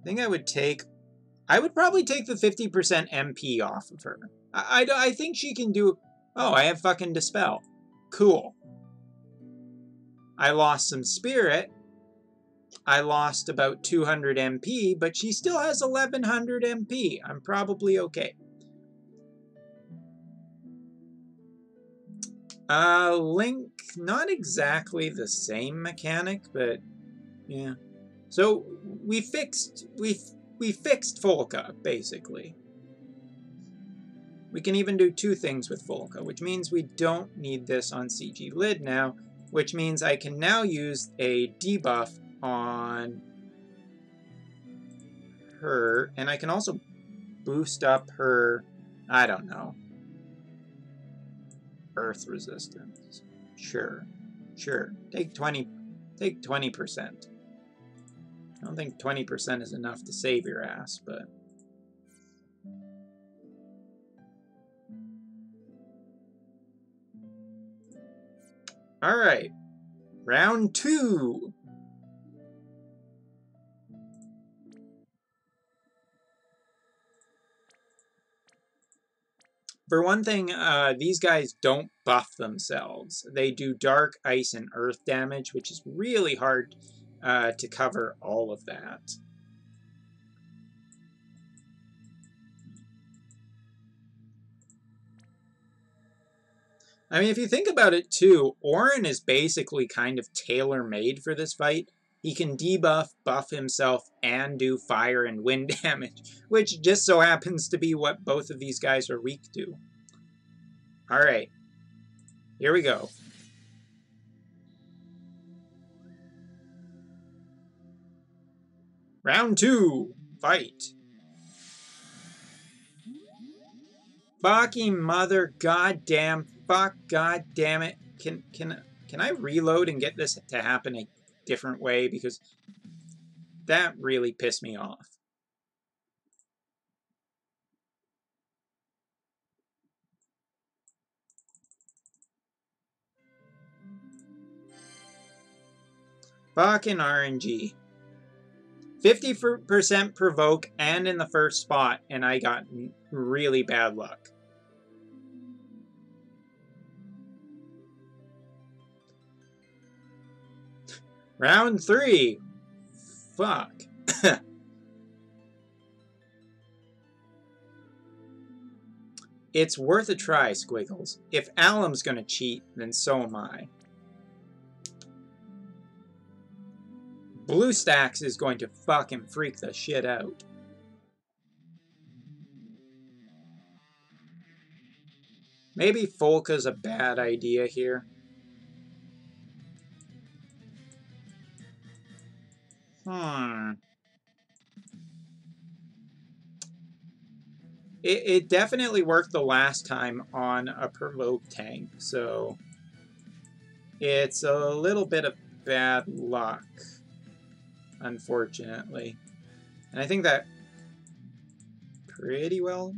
I would probably take the 50% MP off of her. I think she can do... Oh, I have fucking Dispel. Cool. I lost some Spirit. I lost about 200 MP, but she still has 1100 MP. I'm probably okay. Link, not exactly the same mechanic, but yeah. So we fixed Folka, basically. We can even do 2 things with Folka, which means we don't need this on CG Lid now, which means I can now use a debuff on her, and I can also boost up her, I don't know, earth resistance. Sure. Take 20%. I don't think 20% is enough to save your ass, but... Alright. Round 2. For one thing, these guys don't buff themselves. They do dark, ice, and earth damage, which is really hard to cover all of that. I mean, if you think about it too, Auron is basically kind of tailor-made for this fight. He can debuff, buff himself, and do fire and wind damage, which just so happens to be what both of these guys are weak to. Alright, here we go. Round 2, fight. Fucking mother, goddamn, fuck, goddamn it. Can I reload and get this to happen a different way? Because that really pissed me off. Fucking RNG. 50% provoke and in the first spot, and I got really bad luck. Round 3. Fuck. It's worth a try, Squiggles. If Alum's gonna cheat, then so am I. BlueStacks is going to fucking freak the shit out. Maybe Folka's a bad idea here. It definitely worked the last time on a provoke tank, so it's a little bit of bad luck, unfortunately. And I think that pretty well...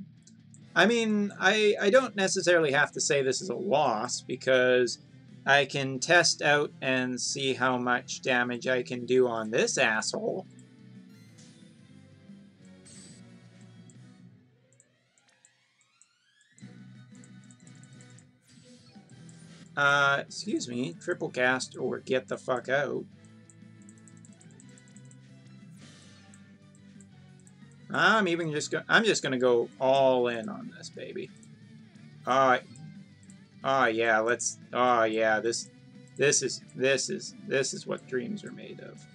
I mean, I don't necessarily have to say this is a loss, because I can test out and see how much damage I can do on this asshole. Excuse me, triple cast or get the fuck out. I'm just gonna go all in on this, baby. Oh yeah, this is what dreams are made of.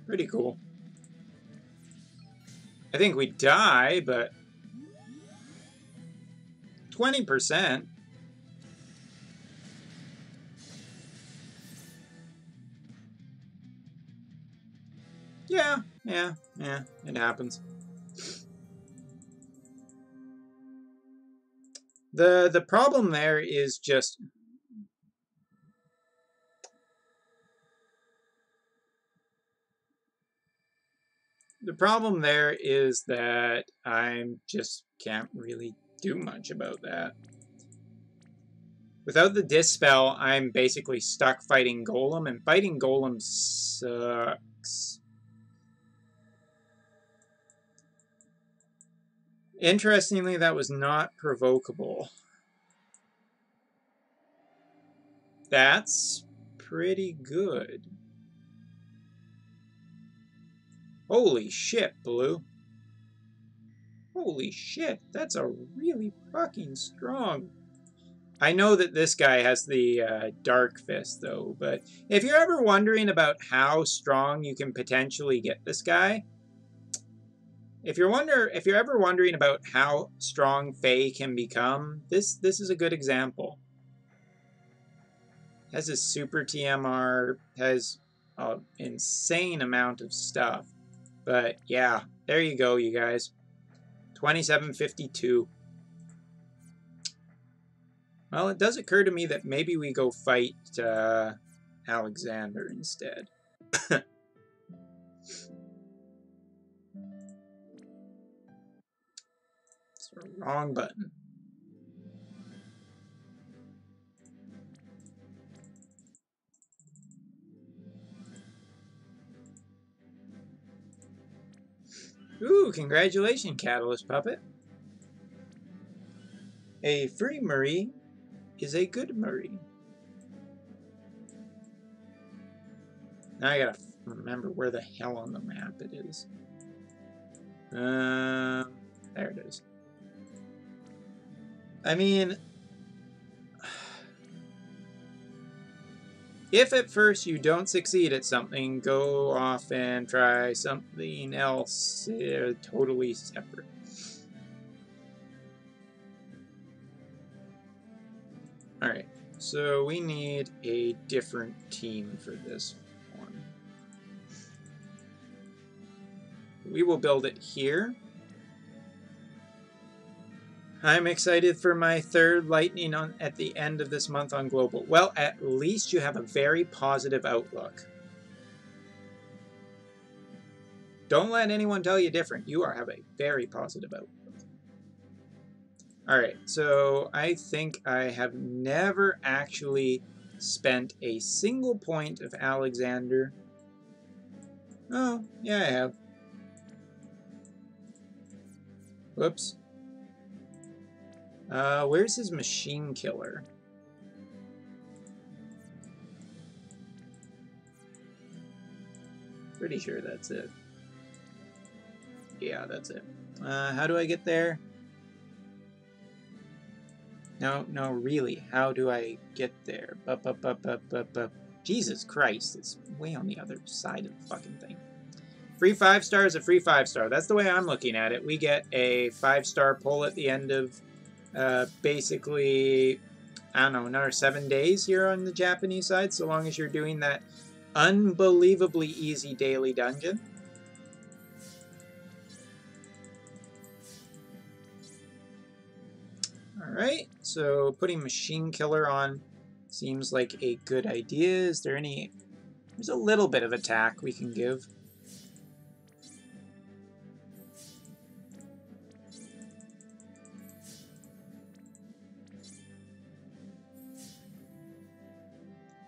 Pretty cool. I think we die, but 20%. Yeah, it happens. The problem there is just... The problem there is that I just can't really do much about that. Without the Dispel, I'm basically stuck fighting Golem, and fighting Golem sucks. Interestingly, that was not provocable. That's pretty good. Holy shit, Blue. Holy shit, that's a really fucking strong... I know that this guy has the Dark Fist, though, but if you're ever wondering about how strong you can potentially get this guy, if you're ever wondering about how strong Faye can become, this is a good example. Has his super TMR, has an insane amount of stuff. But yeah, there you go, you guys. 2752. Well, it does occur to me that maybe we go fight Alexander instead. Wrong button. Ooh, congratulations, Catalyst Puppet. A free Marie is a good Marie. Now I gotta remember where the hell on the map it is. There it is. I mean, if at first you don't succeed at something, go off and try something else totally separate. Alright, so we need a different team for this one. We will build it here. I'm excited for my third lightning at the end of this month on Global. Well, at least you have a very positive outlook. Don't let anyone tell you different. You have a very positive outlook. Alright, so I think I have never actually spent a single point of Alexander. Oh, yeah, I have. Whoops. Where's his machine killer? Pretty sure that's it. Yeah, that's it. How do I get there? No, really. How do I get there? Jesus Christ, it's way on the other side of the fucking thing. Free 5-star is a free 5-star. That's the way I'm looking at it. We get a 5-star pull at the end of basically, I don't know, another 7 days here on the Japanese side, so long as you're doing that unbelievably easy daily dungeon. Alright, so putting Machine Killer on seems like a good idea. Is there any... There's a little bit of attack we can give.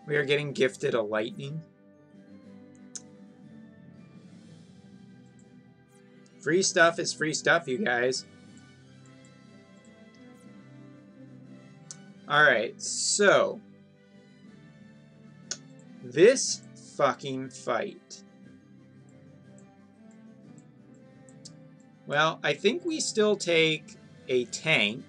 We are getting gifted a lightning. Free stuff is free stuff, you guys. Alright, so this fucking fight. Well, I think we still take a tank,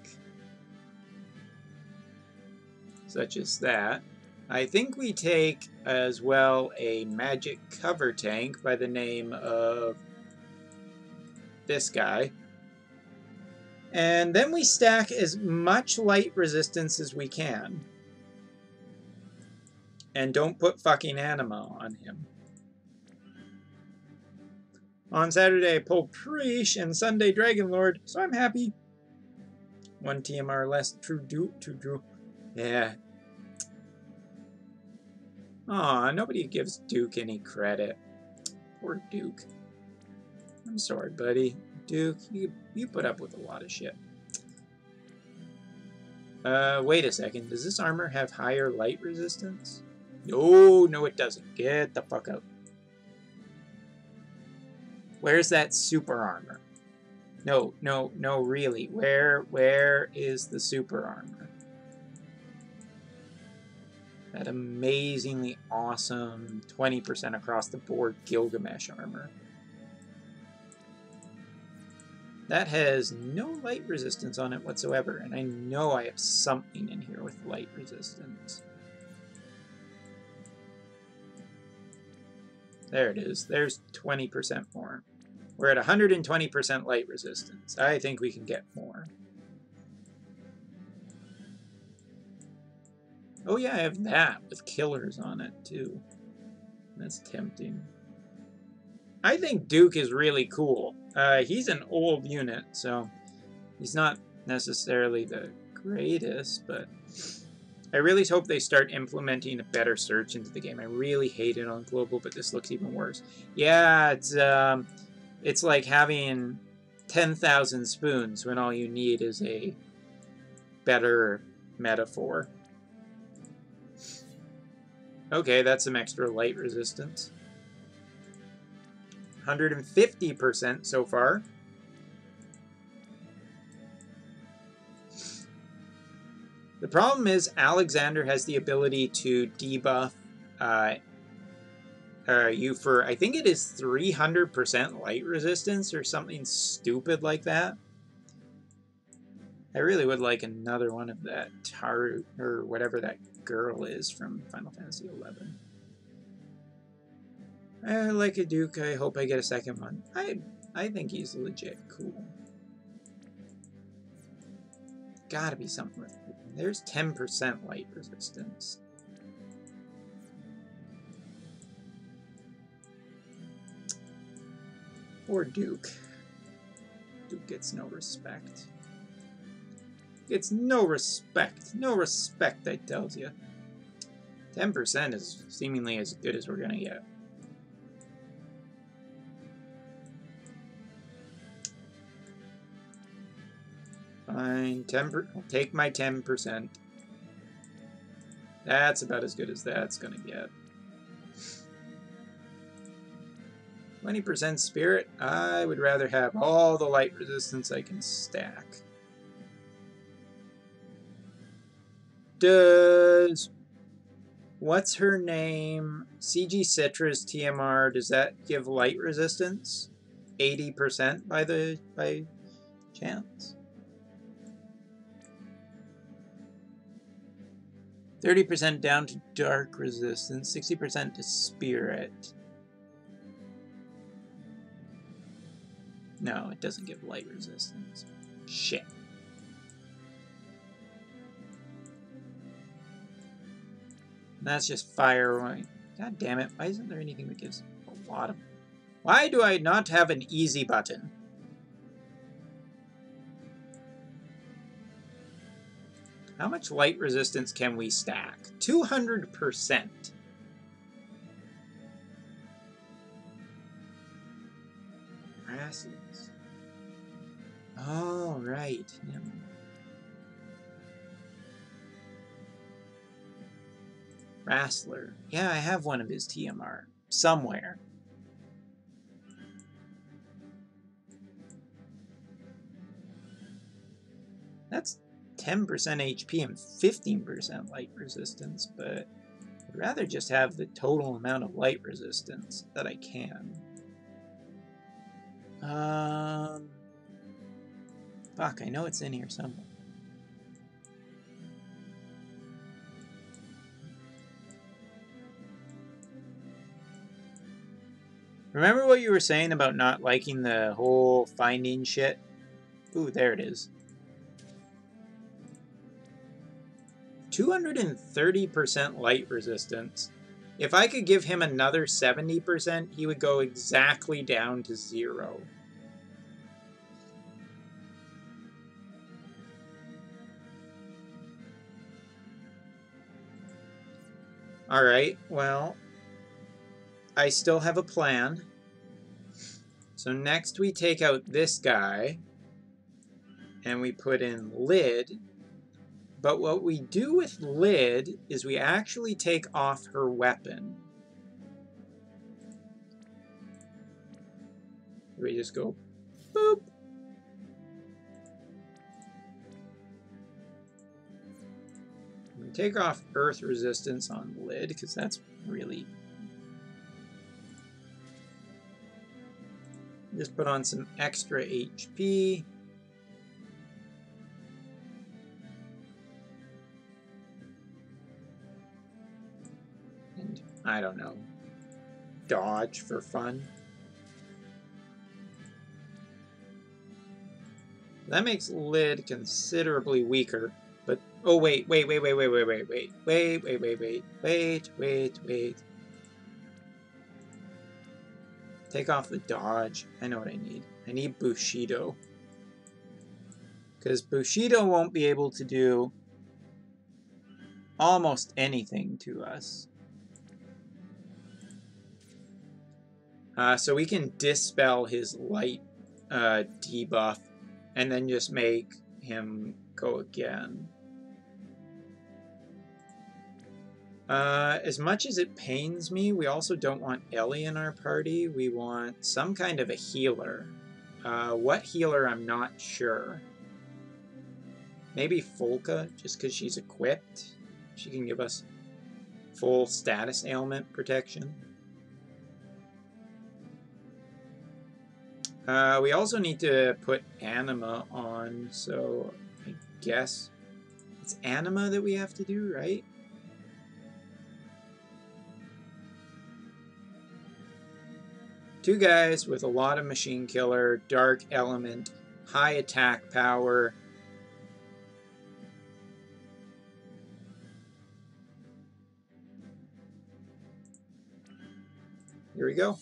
such as that. I think we take as well a magic cover tank by the name of this guy. And then we stack as much light resistance as we can. And don't put fucking anima on him. On Saturday I pulled Preach and Sunday Dragon Lord, so I'm happy. 1 TMR less, true. Yeah. Aw, nobody gives Duke any credit. Poor Duke. I'm sorry, buddy. Duke, you put up with a lot of shit. Wait a second. Does this armor have higher light resistance? No, it doesn't. Get the fuck out. Where's that super armor? No, really. Where is the super armor? That amazingly awesome 20% across the board Gilgamesh armor. That has no light resistance on it whatsoever, and I know I have something in here with light resistance. There it is. There's 20% more. We're at 120% light resistance. I think we can get more. Oh yeah, I have that with killers on it too. That's tempting. I think Duke is really cool. He's an old unit, so he's not necessarily the greatest, but I really hope they start implementing a better search into the game. I really hate it on Global, but this looks even worse. Yeah, it's like having 10,000 spoons when all you need is a better metaphor. Okay, that's some extra light resistance. 150% so far. The problem is Alexander has the ability to debuff you for, I think it is 300% light resistance or something stupid like that. I really would like another one of that Taru, or whatever that girl is from Final Fantasy XI. I like a Duke. I hope I get a second one. I think he's legit cool. Gotta be something. There's 10% light resistance. Or Duke. Duke gets no respect. Gets no respect. No respect, I tells you. 10% is seemingly as good as we're gonna get. Fine, I'll take my 10%. That's about as good as that's gonna get. 20% spirit. I would rather have all the light resistance I can stack. Does... What's her name? CG Citra's TMR, does that give light resistance? 80% by chance? 30% down to dark resistance, 60% to spirit. No, it doesn't give light resistance. Shit. That's just fire. God damn it. Why isn't there anything that gives a lot of... Why do I not have an easy button? How much light resistance can we stack? 200%. Bracelets. Oh, right. Yeah. Wrestler. Yeah, I have one of his TMR. Somewhere. That's 10% HP and 15% light resistance, but I'd rather just have the total amount of light resistance that I can. Fuck, I know it's in here somewhere. Remember what you were saying about not liking the whole finding shit? Ooh, there it is. 230% light resistance. If I could give him another 70%, he would go exactly down to 0. Alright, well, I still have a plan. So next we take out this guy, and we put in Lid. But what we do with Lid is we actually take off her weapon. We just go boop. We take off earth resistance on Lid because that's really... Just put on some extra HP. And I don't know, dodge for fun. That makes Lid considerably weaker, but oh wait. Take off the dodge. I know what I need. I need Bushido. Because Bushido won't be able to do almost anything to us. So we can dispel his light debuff, and then just make him go again. As much as it pains me, we also don't want Ellie in our party. We want some kind of a healer. What healer, I'm not sure. Maybe Folka, just because she's equipped. She can give us full status ailment protection. We also need to put Anima on, so I guess it's Anima that we have to do, right? Two guys with a lot of machine killer, dark element, high attack power. Here we go.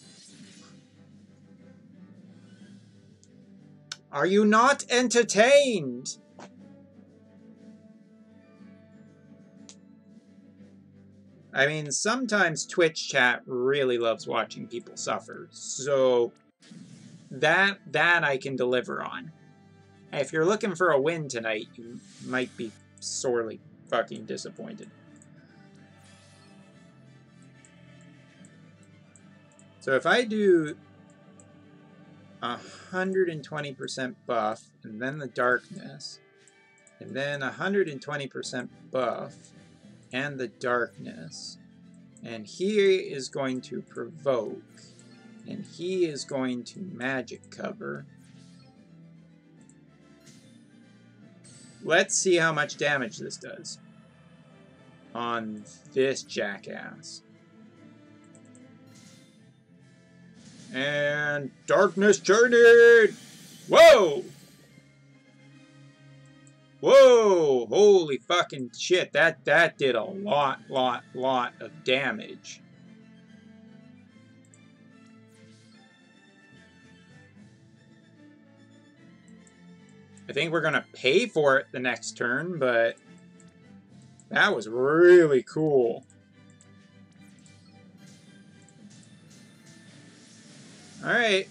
Are you not entertained? I mean, sometimes Twitch chat really loves watching people suffer, so that I can deliver on. If you're looking for a win tonight, you might be sorely fucking disappointed. So if I do 120% buff, and then the darkness, and then 120% buff, and the darkness, and he is going to provoke, and he is going to magic cover. Let's see how much damage this does on this jackass. And darkness journeyed! Whoa! Whoa! Holy fucking shit, that did a lot of damage. I think we're gonna pay for it the next turn, but that was really cool. Alright.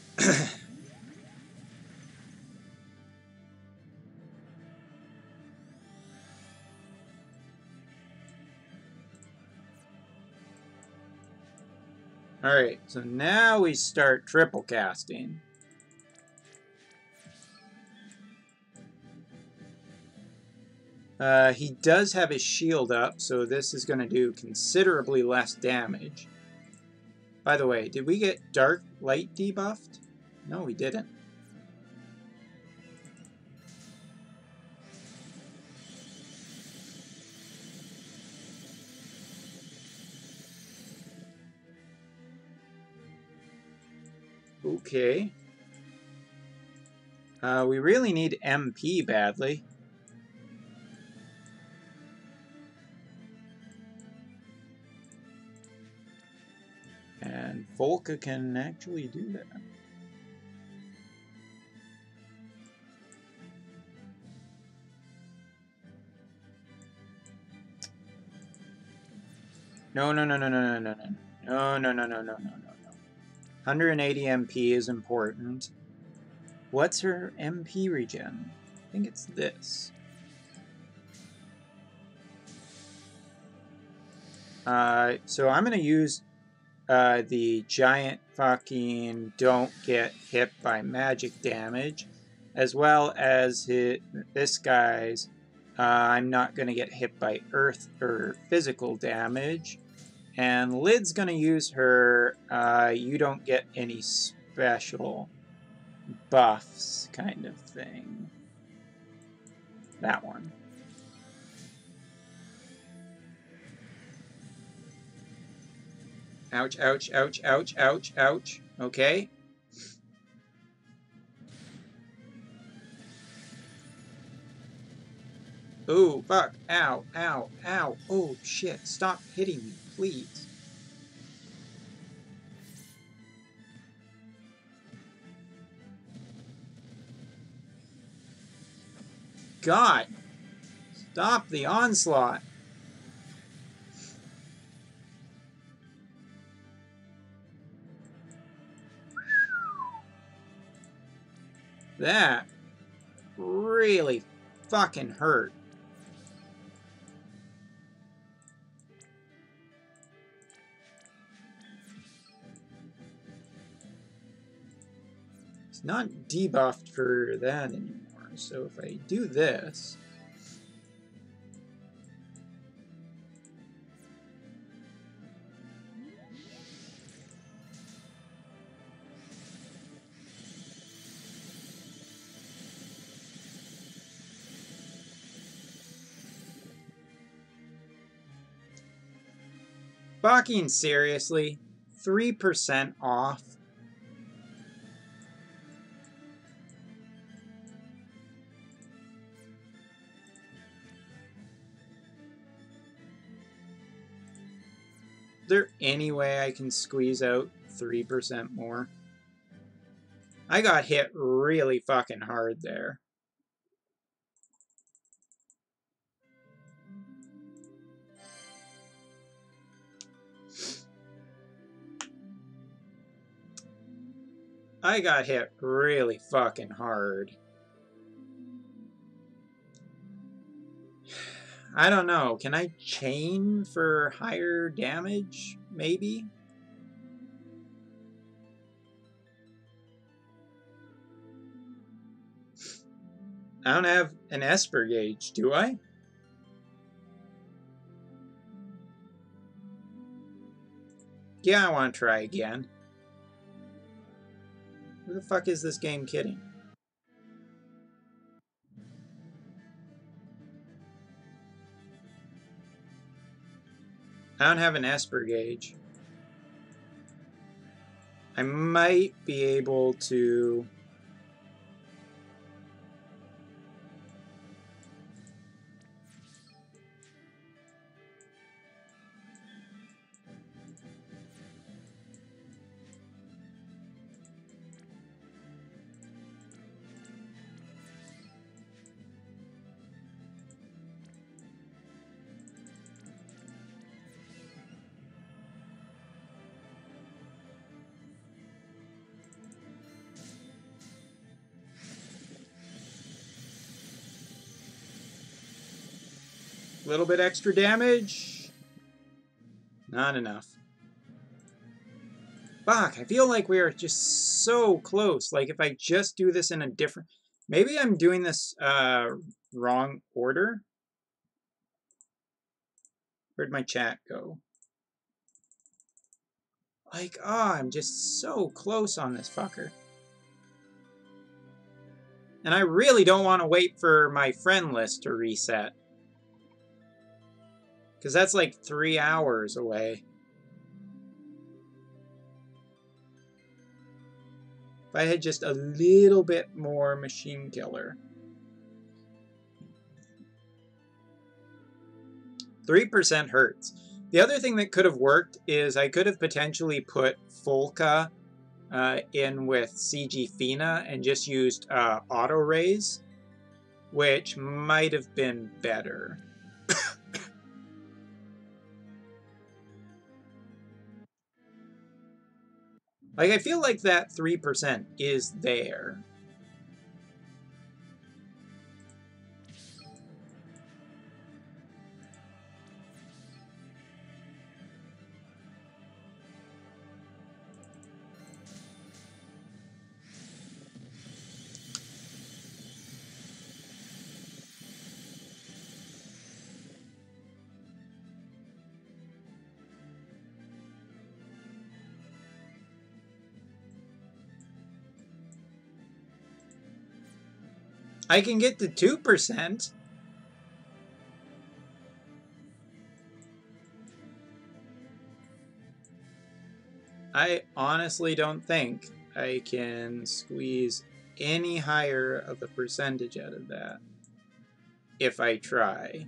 Alright, so now we start triple casting. He does have his shield up, so this is going to do considerably less damage. By the way, did we get dark light debuffed? No, we didn't. Okay. We really need MP badly. And Volca can actually do that. No. 180 MP is important. What's her MP regen? I think it's this. So I'm going to use the giant fucking don't get hit by magic damage, as well as this guy's I'm not going to get hit by earth or physical damage. And Lid's going to use her you don't get any special buffs kind of thing. That one. Ouch, ouch, ouch, ouch, ouch, ouch. Okay. Ooh, fuck. Ow, ow, ow. Oh, shit. Stop hitting me, please. God. Stop the onslaught. That really fucking hurt. It's not debuffed for that anymore. So if I do this... Fucking seriously? 3% off? Is there any way I can squeeze out 3% more? I got hit really fucking hard there. I got hit really fucking hard. I don't know. Can I chain for higher damage? Maybe? I don't have an Esper gauge, do I? Yeah, I want to try again. Who the fuck is this game kidding? I don't have an Esper gauge. I might be able to... little bit extra damage. Not enough. Fuck, I feel like we are just so close. Like, if I just do this in a different... Maybe I'm doing this wrong order. Where'd my chat go? Like, I'm just so close on this fucker. And I really don't want to wait for my friend list to reset. Because that's like 3 hours away. If I had just a little bit more machine killer. 3% hurts. The other thing that could have worked is I could have potentially put Folka in with CG Fina and just used auto raise, which might have been better. Like, I feel like that 3% is there. I can get to 2%. I honestly don't think I can squeeze any higher of the percentage out of that if I try.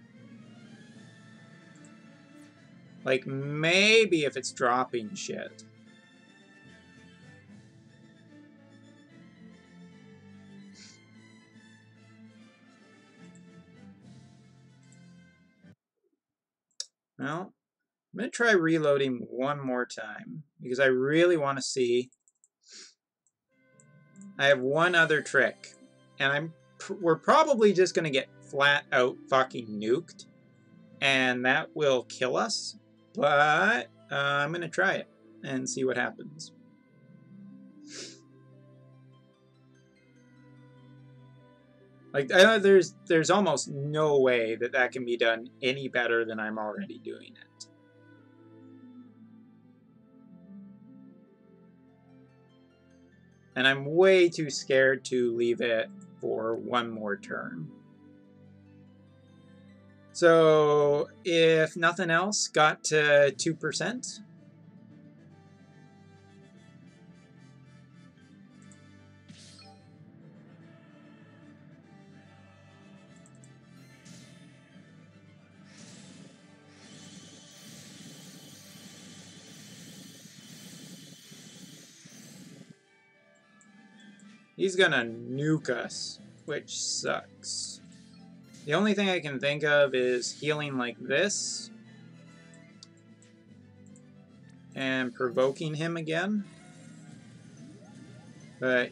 Like, maybe if it's dropping shit. Well, I'm going to try reloading one more time because I really want to see. I have one other trick and we're probably just gonna get flat out fucking nuked, and that will kill us. But I'm gonna try it and see what happens. Like, I know there's almost no way that that can be done any better than I'm already doing it. And I'm way too scared to leave it for one more turn. So, if nothing else, got to 2%. He's gonna nuke us, which sucks. The only thing I can think of is healing like this and provoking him again. But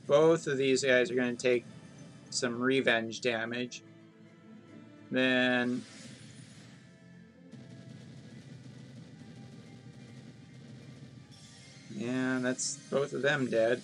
both of these guys are going to take some revenge damage. Then yeah, that's both of them dead.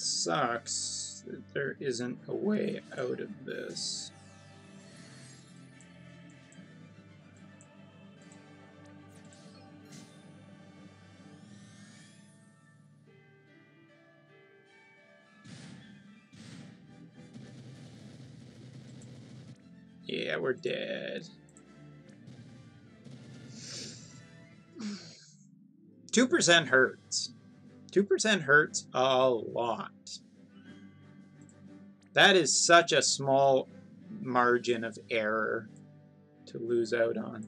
Sucks that there isn't a way out of this. Yeah, we're dead. 2% hurts. 2% hurts a lot. That is such a small margin of error to lose out on.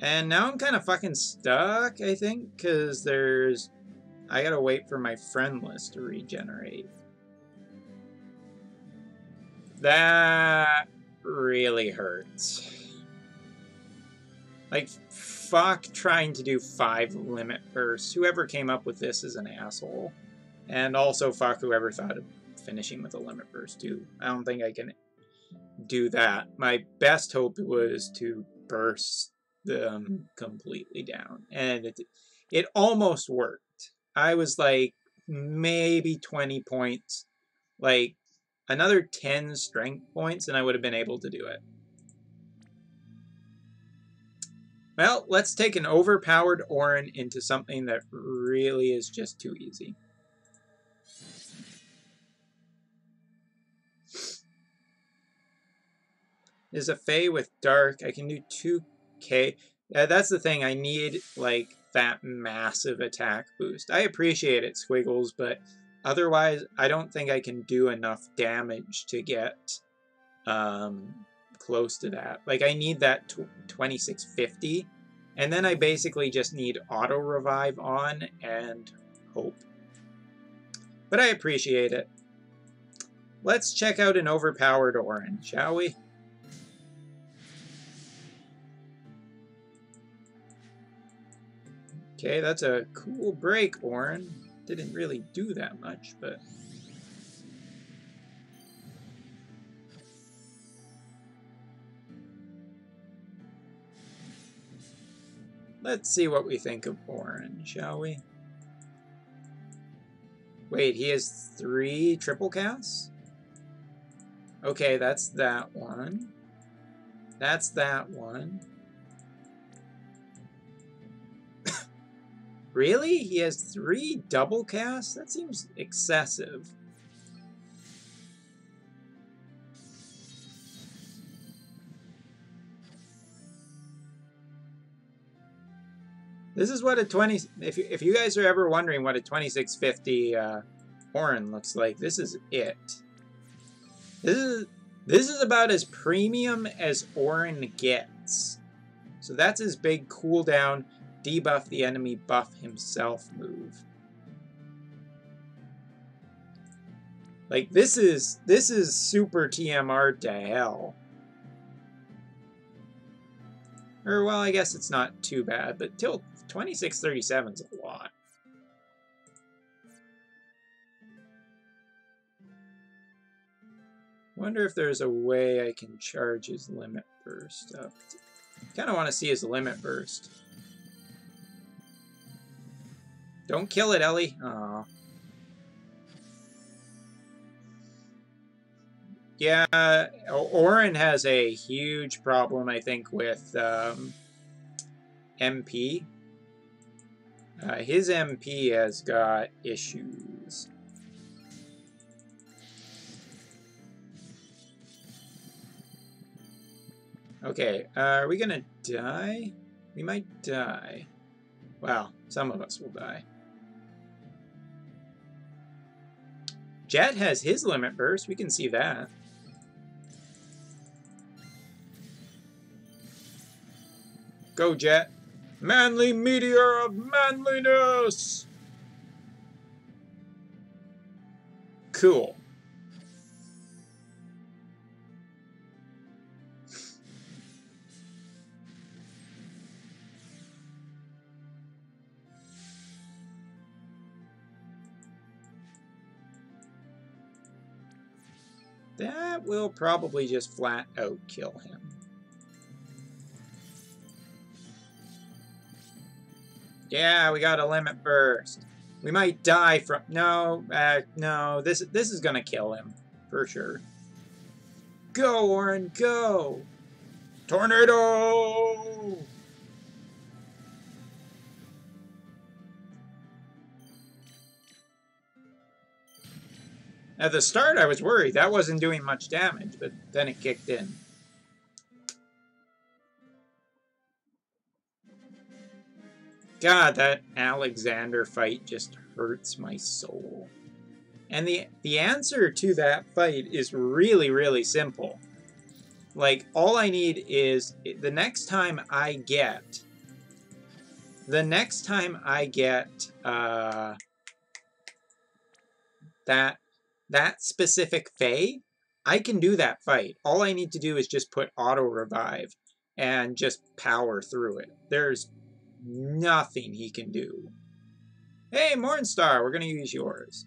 And now I'm kind of fucking stuck, I think, because I gotta wait for my friend list to regenerate. That really hurts. Like, fuck trying to do 5 limit bursts. Whoever came up with this is an asshole. And also fuck whoever thought of finishing with a limit burst too. I don't think I can do that. My best hope was to burst them completely down. And it almost worked. I was like maybe 20 points. Like another 10 strength points and I would have been able to do it. Well, let's take an overpowered Orin into something that really is just too easy. Is a Fae with Dark. I can do 2k. That's the thing. I need, like, that massive attack boost. I appreciate it, Squiggles, but otherwise, I don't think I can do enough damage to get close to that. Like, I need that 2650, and then I basically just need auto-revive on and hope. But I appreciate it. Let's check out an overpowered Orin, shall we? Okay, that's a cool break, Orin. Didn't really do that much, but... Let's see what we think of Orin, shall we? Wait, he has 3 triple casts? Okay, that's that one. That's that one. Really? He has 3 double casts? That seems excessive. This is what a 20... If you guys are ever wondering what a 2650 Orin looks like, this is it. This is about as premium as Orin gets. So that's his big cooldown, debuff the enemy, buff himself move. Like, this is super TMR to hell. Or, well, I guess it's not too bad, but till 2637 is a lot. Wonder if there's a way I can charge his limit burst up. Kind of want to see his limit burst. Don't kill it, Ellie. Aww. Yeah, Orin has a huge problem, I think, with MP. His MP has got issues. Okay, are we gonna die? We might die. Well, some of us will die. Jet has his limit burst, we can see that. Go, Jet. Manly meteor of manliness! Cool. That will probably just flat out kill him. Yeah, we got a limit burst. We might die from... No, no, this is gonna kill him. For sure. Go, Orin, go! Tornado! At the start, I was worried. That wasn't doing much damage, but then it kicked in. God, that Alexander fight just hurts my soul. And the answer to that fight is really, really simple. Like, all I need is the next time I get that specific Fae, I can do that fight. All I need to do is just put auto revive and just power through it. There's nothing he can do. Hey, Mornstar, we're gonna use yours.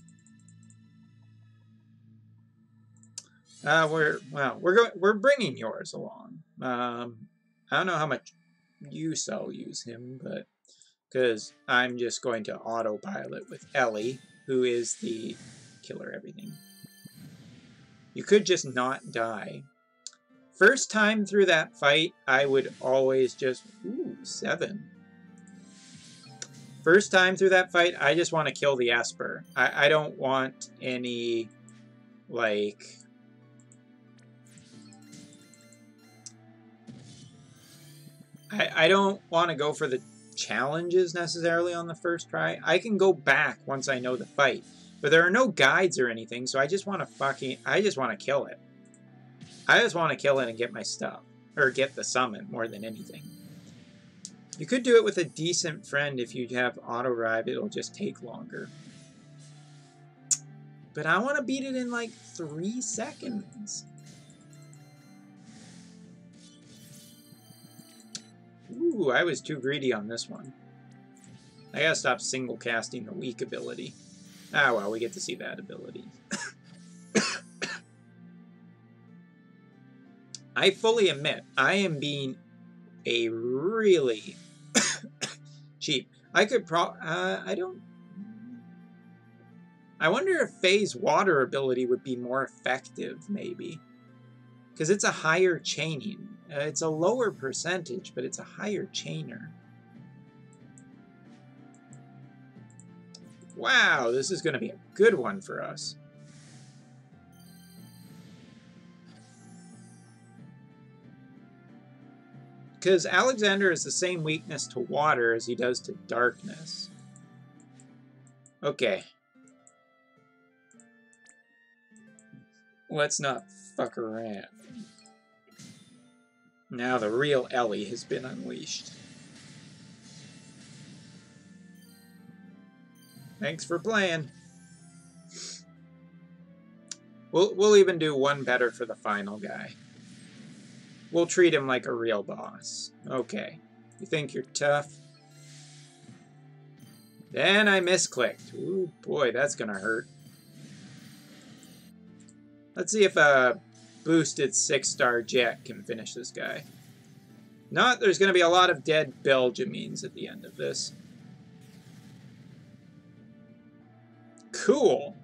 We're bringing yours along. I don't know how much use I'll use him, but because I'm just going to autopilot with Ellie, who is the killer everything. You could just not die. First time through that fight, I would always just... Ooh, 7. First time through that fight, I just want to kill the Esper. I don't want any, like... I don't want to go for the challenges necessarily on the first try. I can go back once I know the fight. But there are no guides or anything, so I just want to kill it. I just want to kill it and get my stuff. Or get the summon, more than anything. You could do it with a decent friend if you have auto-revive, it'll just take longer. But I want to beat it in like 3 seconds. Ooh, I was too greedy on this one. I gotta stop single casting the weak ability. Ah well, we get to see that ability. I fully admit, I am being a really cheap. I could I wonder if Faye's water ability would be more effective, maybe. Because it's a higher chaining. It's a lower percentage, but it's a higher chainer. Wow, this is going to be a good one for us. Because Alexander has the same weakness to water as he does to darkness. Okay. Let's not fuck around. Now the real Ellie has been unleashed. Thanks for playing. We'll even do one better for the final guy. We'll treat him like a real boss. Okay. You think you're tough? Then I misclicked. Ooh, boy, that's gonna hurt. Let's see if a boosted 6-star jet can finish this guy. Not, there's gonna be a lot of dead Belgiumines at the end of this. Cool.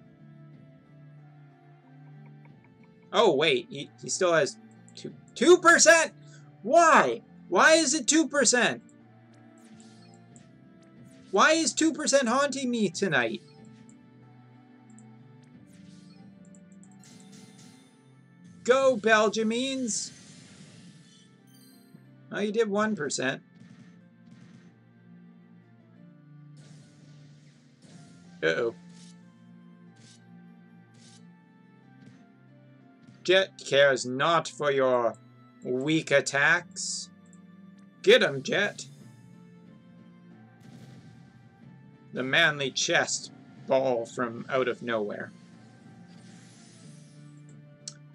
Oh, wait, he still has 2%? Why? Why is it 2%? Why is 2% haunting me tonight? Go, Belgiumines! Oh, you did 1%. Uh-oh. Jet cares not for your weak attacks. Get him, Jet. The manly chest ball from out of nowhere.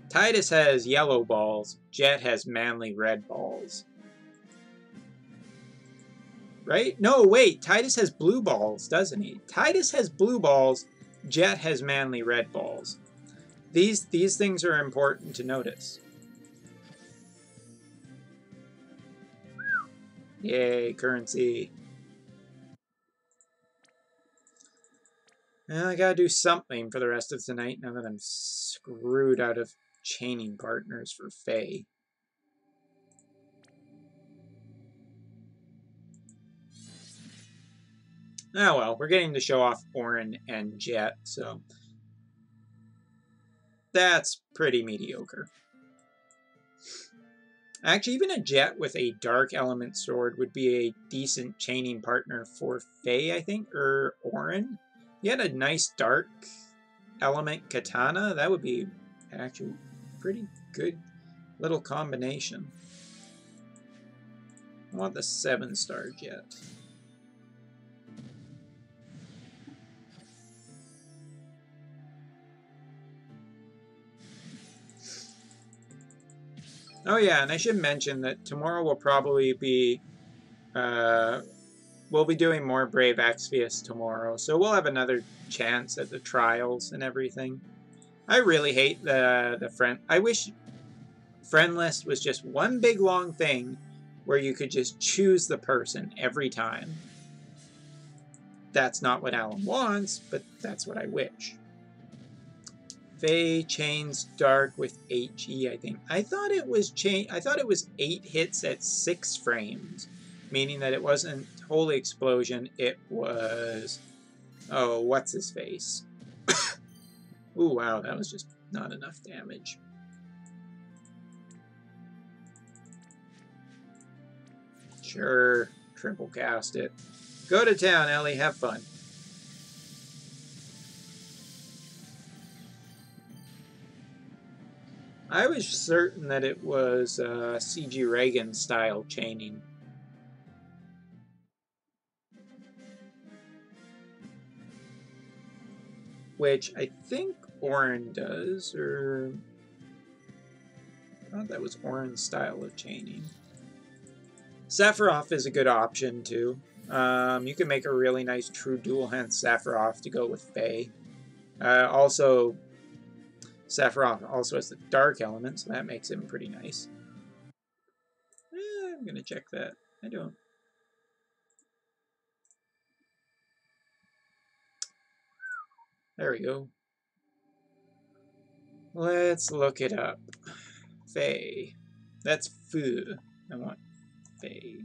Titus has yellow balls. Jet has manly red balls. Right? No, wait. Titus has blue balls, doesn't he? Titus has blue balls. Jet has manly red balls. These things are important to notice. Yay, currency. Well, I gotta do something for the rest of tonight now that I'm screwed out of chaining partners for Faye. Oh well, we're getting to show off Orin and Jet, so that's pretty mediocre. Actually, even a Jet with a dark element sword would be a decent chaining partner for Faye, I think, or Orin. He had a nice dark element katana. That would be actually pretty good little combination. I want the 7-star Jet. Oh yeah, and I should mention that tomorrow will probably be, we'll be doing more Brave Exvius tomorrow, so we'll have another chance at the trials and everything. I really hate the friend. I wish friend list was just one big long thing where you could just choose the person every time. That's not what Alan wants, but that's what I wish. Faye chains dark with HE, I think. I thought it was 8 hits at 6 frames, meaning that it wasn't Holy Explosion, it was, oh, what's his face? Ooh, wow, that was just not enough damage. Sure, triple cast it. Go to town, Ellie, have fun. I was certain that it was C.G. Reagan style chaining. Which I think Orin does, or I thought that was Orin's style of chaining. Sephiroth is a good option too. You can make a really nice true dual hand Sephiroth to go with Faye. Also, Sephiroth also has the dark element, so that makes him pretty nice. I'm gonna check that. I don't. There we go. Let's look it up. Faye. That's Fu. I want Faye.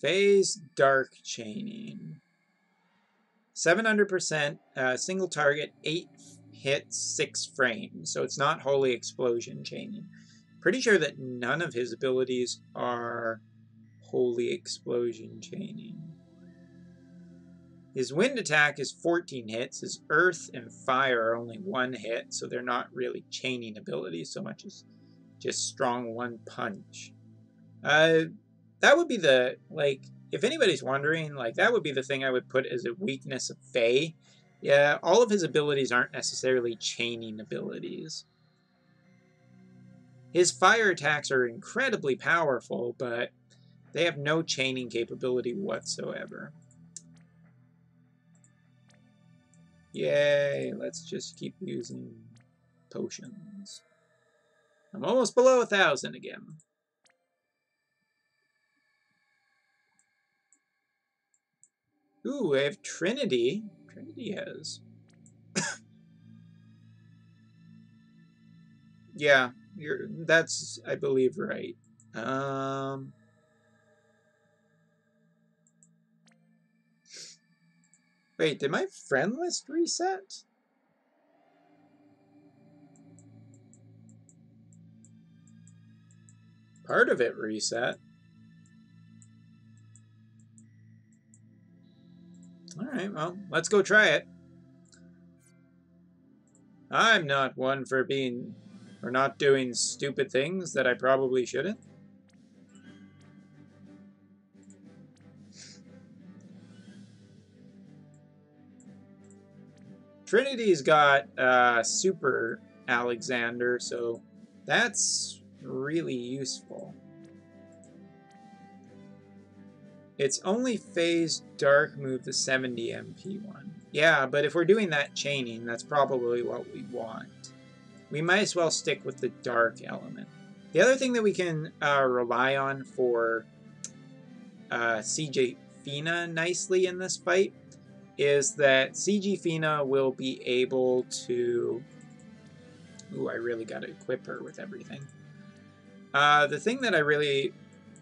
Faye's dark chaining. 700%, single target, 8 hits, 6 frames. So it's not Holy Explosion chaining. Pretty sure that none of his abilities are Holy Explosion chaining. His wind attack is 14 hits. His earth and fire are only 1 hit, so they're not really chaining abilities so much as just strong one punch. That would be the, like, if anybody's wondering, like, that would be the thing I would put as a weakness of Faye. Yeah, all of his abilities aren't necessarily chaining abilities. His fire attacks are incredibly powerful, but they have no chaining capability whatsoever. Yay, let's just keep using potions. I'm almost below 1,000 again. Ooh, I have Trinity. Trinity has. Yeah, that's, I believe, right. Wait, did my friend list reset? Part of it reset. Alright, well, let's go try it. I'm not one for not doing stupid things that I probably shouldn't. Trinity's got Super Alexander, so that's really useful. It's only phase dark move the 70 MP one. Yeah, but if we're doing that chaining, that's probably what we want. We might as well stick with the dark element. The other thing that we can rely on for CJ Fina nicely in this fight is that CG Fina will be able to... Ooh, I really got to equip her with everything. The thing that I really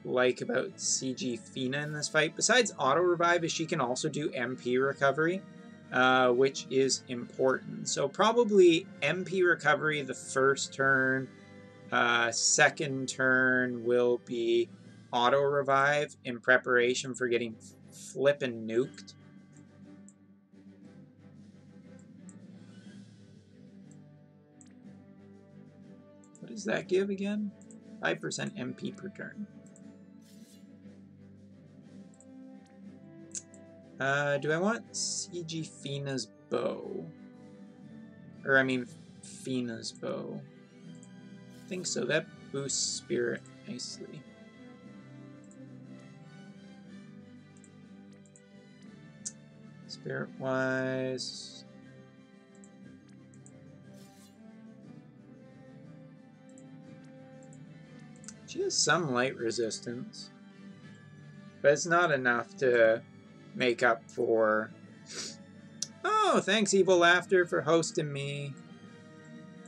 like about CG Fina in this fight, besides auto revive, is she can also do MP recovery, which is important. So probably MP recovery the first turn, second turn will be auto revive in preparation for getting flippin' nuked. What does that give again? 5% MP per turn. Do I want CG Fina's bow? Or, I mean, Fina's bow. I think so. That boosts spirit nicely. Spirit-wise... She has some light resistance. But it's not enough to make up for... Oh, thanks, Evil Laughter, for hosting me.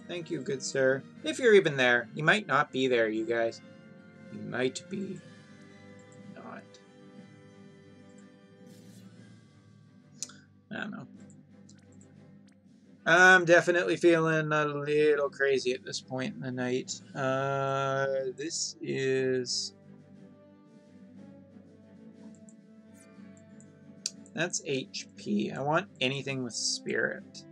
Thank you, good sir. If you're even there. You might not be there, you guys. You might be not. I don't know. I'm definitely feeling a little crazy at this point in the night. This is... That's HP. I want anything with spirit.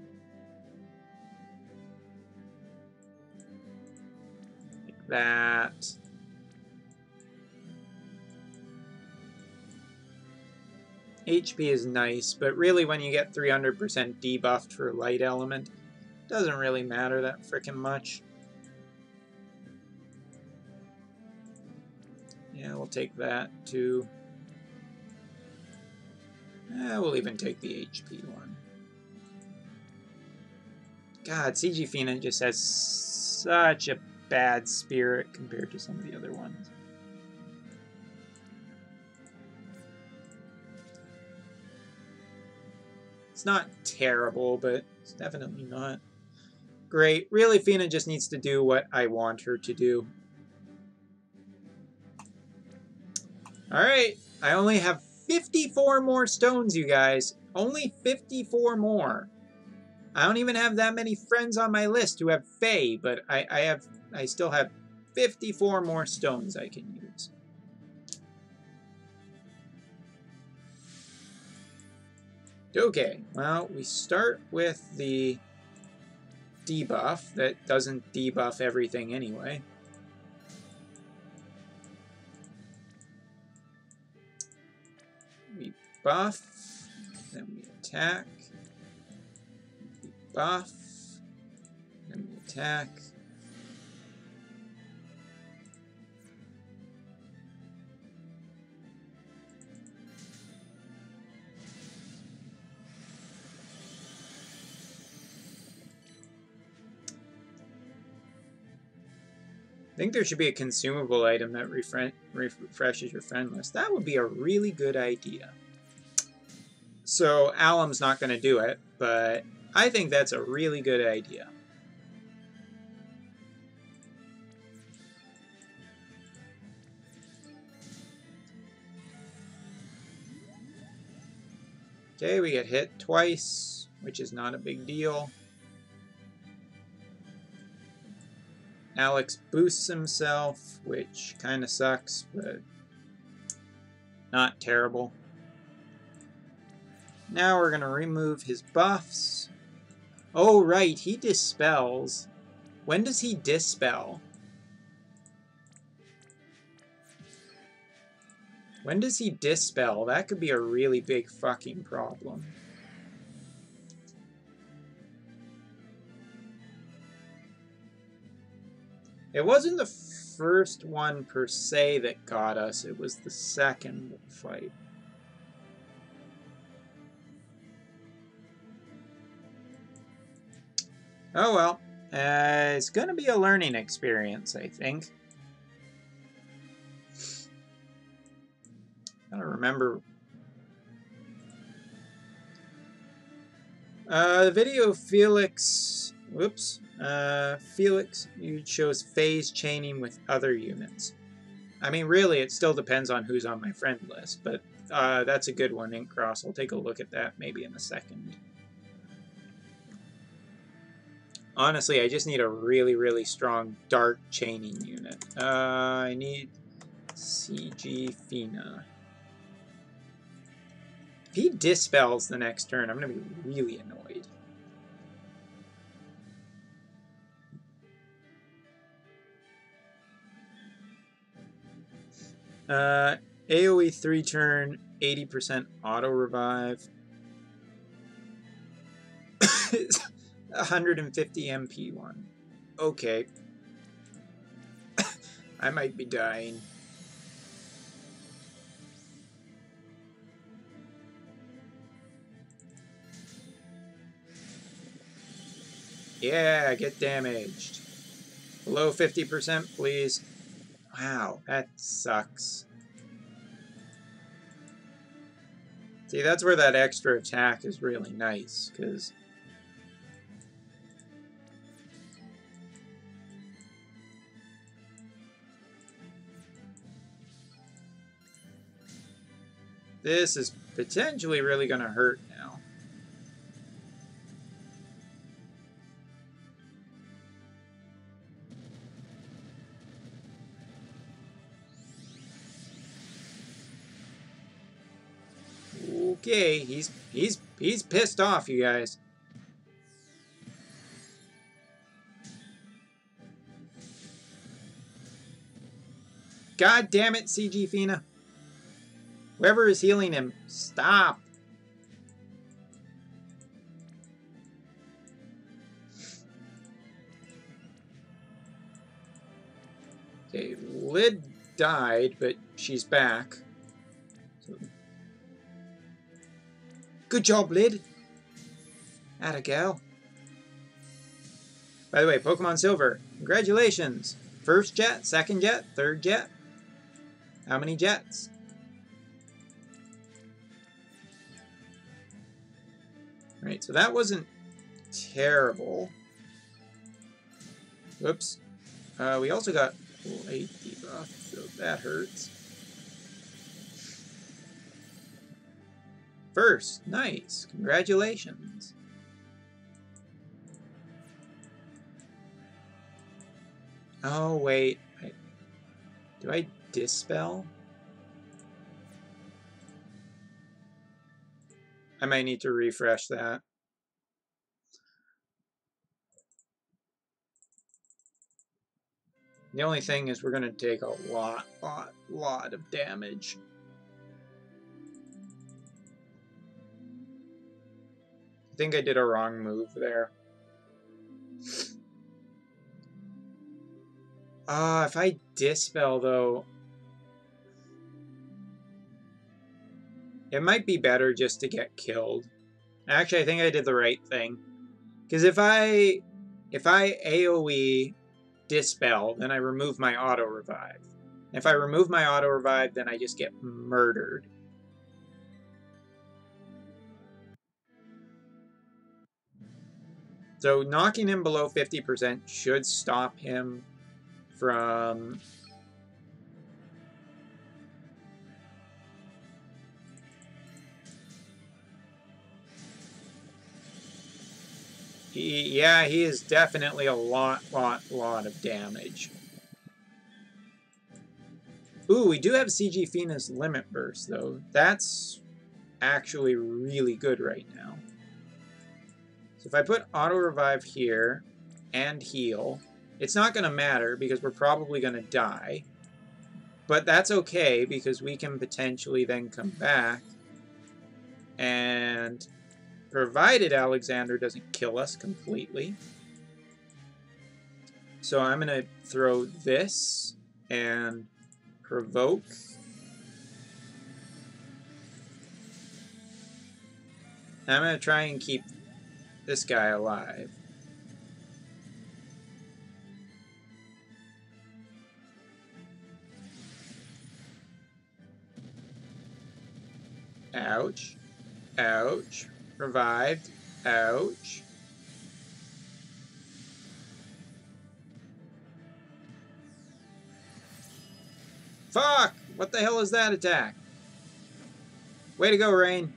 Like that. HP is nice, but really when you get 300% debuffed for light element, it doesn't really matter that frickin' much. Yeah, we'll take that too. We'll even take the HP one. God, CG Fina just has such a bad spirit compared to some of the other ones. It's not terrible, but it's definitely not great. Really, Fina just needs to do what I want her to do. Alright, I only have 54 more stones, you guys. Only 54 more. I don't even have that many friends on my list who have Fae, but I still have 54 more stones I can use. Okay, well, we start with the debuff that doesn't debuff everything anyway. We buff, then we attack. We buff, then we attack. I think there should be a consumable item that refreshes your friend list. That would be a really good idea. So Alum's not going to do it, but I think that's a really good idea. Okay, we get hit twice, which is not a big deal. Alex boosts himself, which kind of sucks, but not terrible. Now we're going to remove his buffs. Oh, right, he dispels. When does he dispel? When does he dispel? That could be a really big fucking problem. It wasn't the first one per se that got us, it was the second fight. Oh well, it's gonna be a learning experience, I think. I don't remember. The video Felix, whoops, Felix shows phase chaining with other units. I mean, really, it still depends on who's on my friend list, but that's a good one, Inkcross. I'll take a look at that maybe in a second. Honestly, I just need a really, really strong dark chaining unit. I need CG Fina. If he dispels the next turn, I'm going to be really annoyed. AoE 3-turn, 80% auto-revive. 150 MP one. Okay. I might be dying. Yeah, get damaged. Below 50%, please. Wow, that sucks. See, that's where that extra attack is really nice, because this is potentially really going to hurt now. Okay, he's pissed off, you guys. God damn it, CG Fina. Whoever is healing him, stop. Okay, Lid died, but she's back. So, good job, Lid. Atta girl. By the way, Pokemon Silver, congratulations. First jet, second jet, third jet. How many jets? Right, so that wasn't terrible. Whoops. We also got a debuff, so that hurts. First, nice. Congratulations. Oh, wait. Do I dispel? I might need to refresh that. The only thing is we're going to take a lot of damage. I think I did a wrong move there. If I dispel, though, it might be better just to get killed. Actually, I think I did the right thing. Because if I AoE dispel, then I remove my auto revive. If I remove my auto revive, then I just get murdered. So knocking him below 50% should stop him from... Yeah, he is definitely a lot of damage. Ooh, we do have CG Fina's Limit Burst, though. That's actually really good right now. So if I put Auto Revive here and heal, it's not going to matter because we're probably going to die. But that's okay because we can potentially then come back and... provided Alexander doesn't kill us completely. So I'm going to throw this and provoke. I'm going to try and keep this guy alive. Ouch. Ouch. Revived. Ouch. Fuck! What the hell is that attack? Way to go, Rain.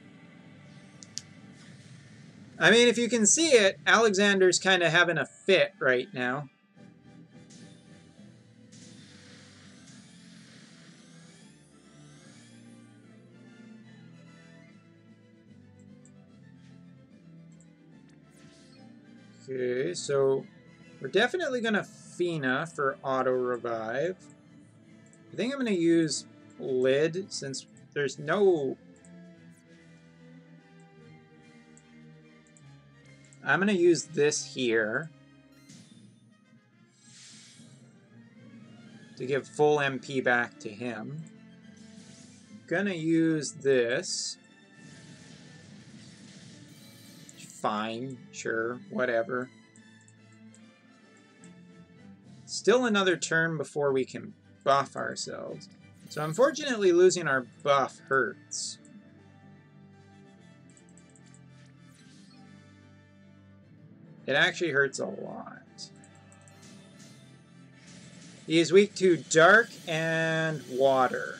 I mean, if you can see it, Alexander's kind of having a fit right now. Okay, so we're definitely going to Fina for auto revive. I think I'm going to use Lid since there's no... I'm going to use this here to give full MP back to him. Going to use this. Fine, sure, whatever. Still another turn before we can buff ourselves. So unfortunately losing our buff hurts. It actually hurts a lot. He is weak to dark and water.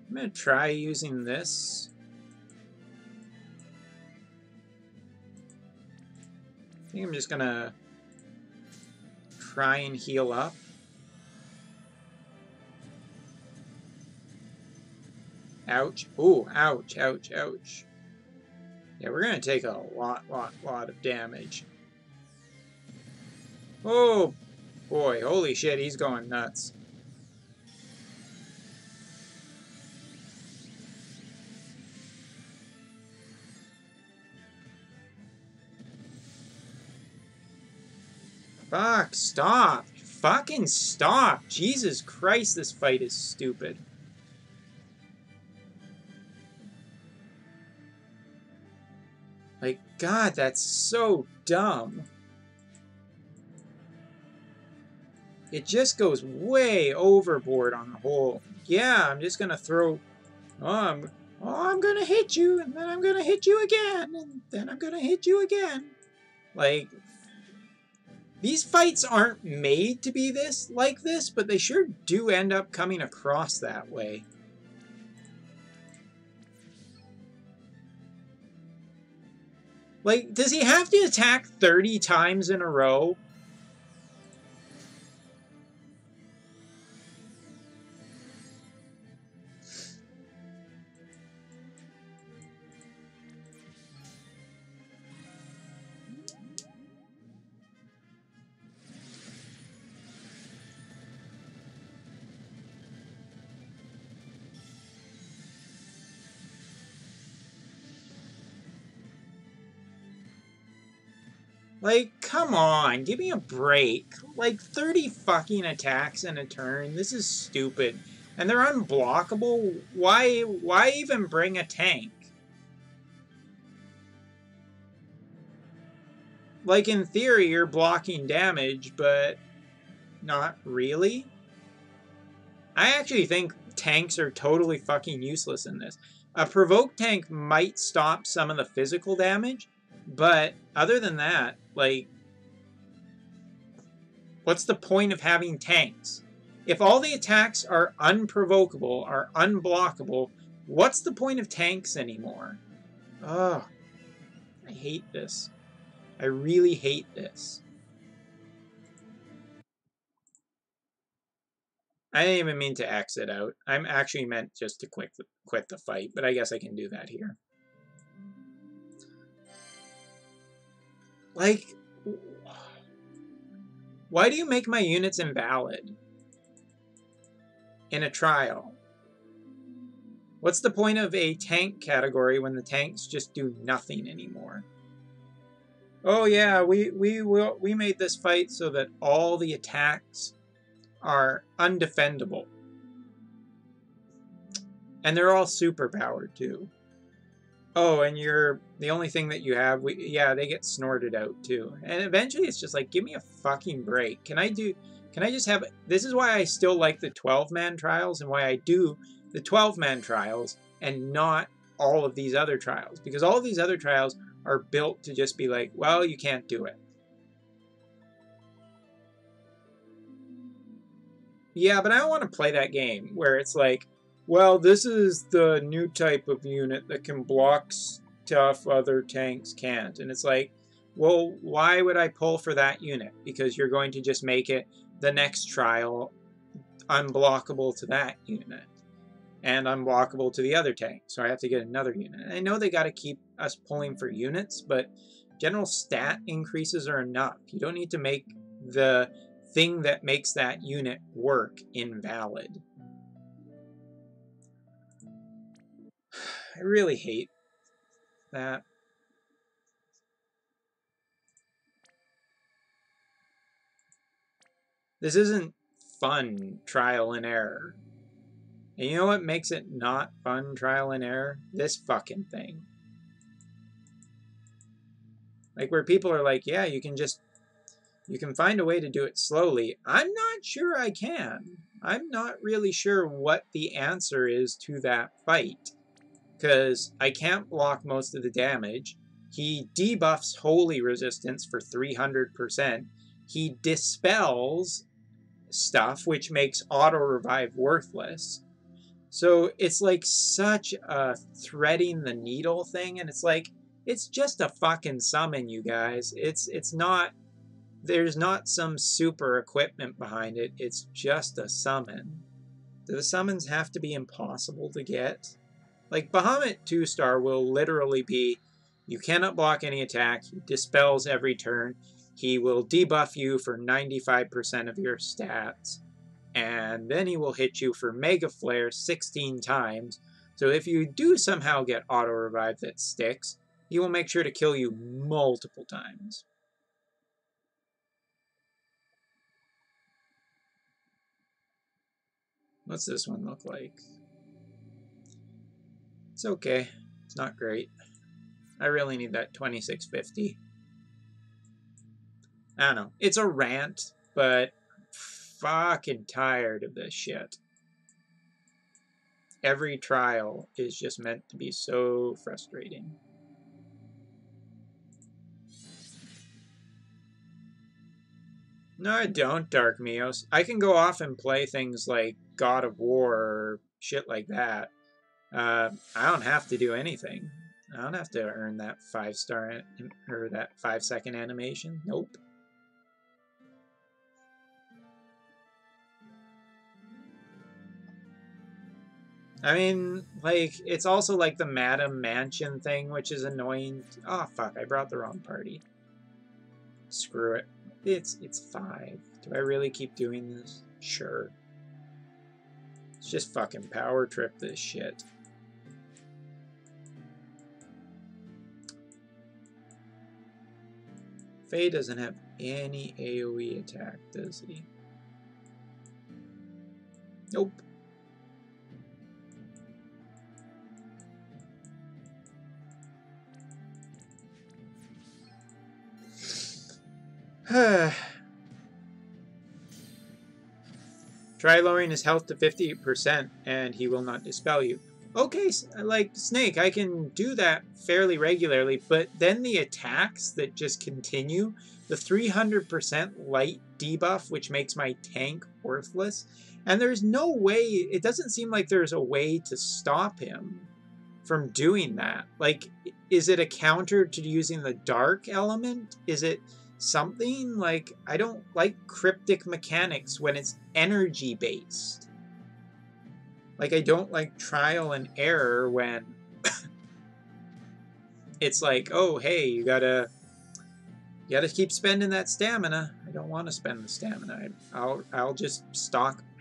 I'm going to try using this. I think I'm just going to try and heal up. Ouch. Ooh, ouch, ouch, ouch. Yeah, we're going to take a lot of damage. Oh, boy. Holy shit, he's going nuts. Fuck, stop. Fucking stop. Jesus Christ, this fight is stupid. Like, God, that's so dumb. It just goes way overboard on the whole. Yeah, I'm just gonna throw... I'm gonna hit you, and then I'm gonna hit you again, and then I'm gonna hit you again. Like... These fights aren't made to be like this, but they sure do end up coming across that way. Like, does he have to attack 30 times in a row? Like, come on, give me a break. Like, 30 fucking attacks in a turn. This is stupid. And they're unblockable? Why even bring a tank? Like, in theory, you're blocking damage, but not really. I actually think tanks are totally fucking useless in this. A provoke tank might stop some of the physical damage, but other than that, like, what's the point of having tanks? If all the attacks are unprovocable, are unblockable, what's the point of tanks anymore? Ugh, I hate this. I really hate this. I didn't even mean to exit out. I'm actually meant just to quit the fight, but I guess I can do that here. Like, why do you make my units invalid in a trial? What's the point of a tank category when the tanks just do nothing anymore? Oh yeah, we made this fight so that all the attacks are undefendable. And they're all super powered too. Oh, and the only thing that you have, yeah, they get snorted out too. And eventually it's just like, give me a fucking break. Can I just have, this is why I still like the 12-man trials and why I do the 12-man trials and not all of these other trials. Because all of these other trials are built to just be like, well, you can't do it. Yeah, but I don't want to play that game where it's like, well, this is the new type of unit that can block stuff other tanks can't. And it's like, well, why would I pull for that unit? Because you're going to just make it the next trial unblockable to that unit. And unblockable to the other tank. So I have to get another unit. And I know they got to keep us pulling for units, but general stat increases are enough. You don't need to make the thing that makes that unit work invalid. I really hate that. This isn't fun trial and error. And you know what makes it not fun trial and error? This fucking thing. Like where people are like, yeah, you can find a way to do it slowly. I'm not sure I can. I'm not really sure what the answer is to that fight. Because I can't block most of the damage. He debuffs Holy Resistance for 300%. He dispels stuff, which makes auto-revive worthless. So it's like such a threading the needle thing, and it's like, it's just a fucking summon, you guys. It's not, there's not some super equipment behind it. It's just a summon. Do the summons have to be impossible to get? Like, Bahamut 2-star will literally be, you cannot block any attack, he dispels every turn, he will debuff you for 95% of your stats, and then he will hit you for Mega Flare 16 times, so if you do somehow get auto-revive that sticks, he will make sure to kill you multiple times. What's this one look like? It's okay. It's not great. I really need that 2650. I don't know. It's a rant, but I'm fucking tired of this shit. Every trial is just meant to be so frustrating. No, I don't, Dark Mios. I can go off and play things like God of War or shit like that. I don't have to do anything. I don't have to earn that 5-star or that 5-second animation. Nope. I mean, like, it's also like the Madam Mansion thing, which is annoying. Oh, fuck, I brought the wrong party. Screw it. It's 5. Do I really keep doing this? Sure. Let's just fucking power trip this shit. Faye doesn't have any AoE attack, does he? Nope. Try lowering his health to 50% and he will not dispel you. Okay, like Snake, I can do that fairly regularly, but then the attacks that just continue, the 300% light debuff, which makes my tank worthless, and there's no way, it doesn't seem like there's a way to stop him from doing that. Like, is it a counter to using the dark element? Is it something? Like, I don't like cryptic mechanics when it's energy based. Like, I don't like trial and error when it's like, oh, hey, you gotta keep spending that stamina. I don't want to spend the stamina. I'll just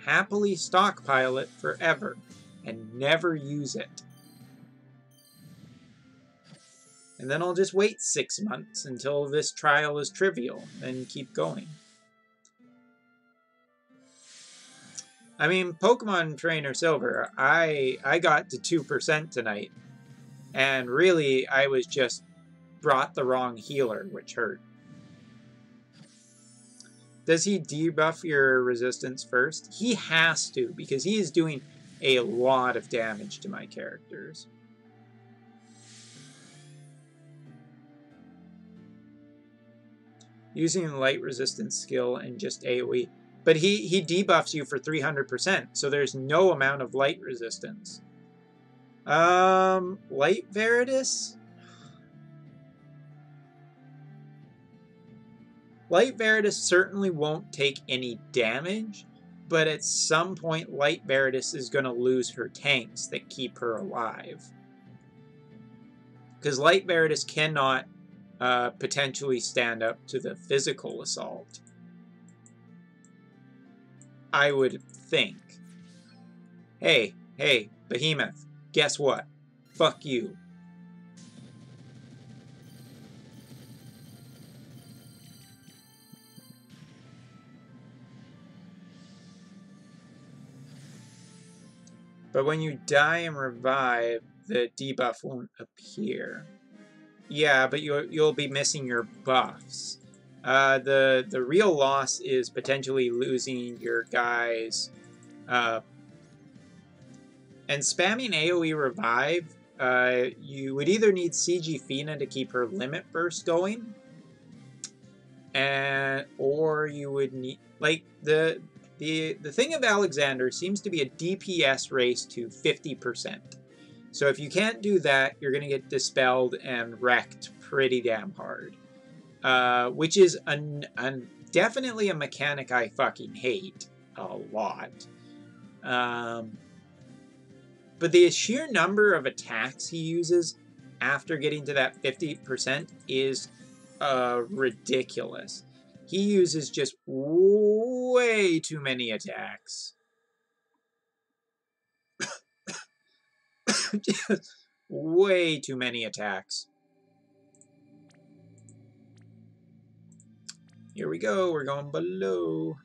happily stockpile it forever and never use it. And then I'll just wait 6 months until this trial is trivial and keep going. I mean, Pokemon Trainer Silver, I got to 2% tonight. And really, I was just brought the wrong healer, which hurt. Does he debuff your resistance first? He has to, because he is doing a lot of damage to my characters. Using light resistance skill and just AoE. But he debuffs you for 300%, so there's no amount of light resistance. Light Veritas? Light Veritas certainly won't take any damage, but at some point Light Veritas is going to lose her tanks that keep her alive. Because Light Veritas cannot potentially stand up to the physical assault. I would think. Hey, Behemoth, guess what? Fuck you. But when you die and revive, the debuff won't appear. Yeah, but you'll be missing your buffs. The real loss is potentially losing your guys. And spamming AoE Revive, you would either need CG Fina to keep her Limit Burst going, or you would need, like, the thing of Alexander seems to be a DPS race to 50%. So if you can't do that, you're going to get dispelled and wrecked pretty damn hard. Which is definitely a mechanic I fucking hate a lot. But the sheer number of attacks he uses after getting to that 50% is ridiculous. He uses just way too many attacks. Just way too many attacks. Here we go, we're going below.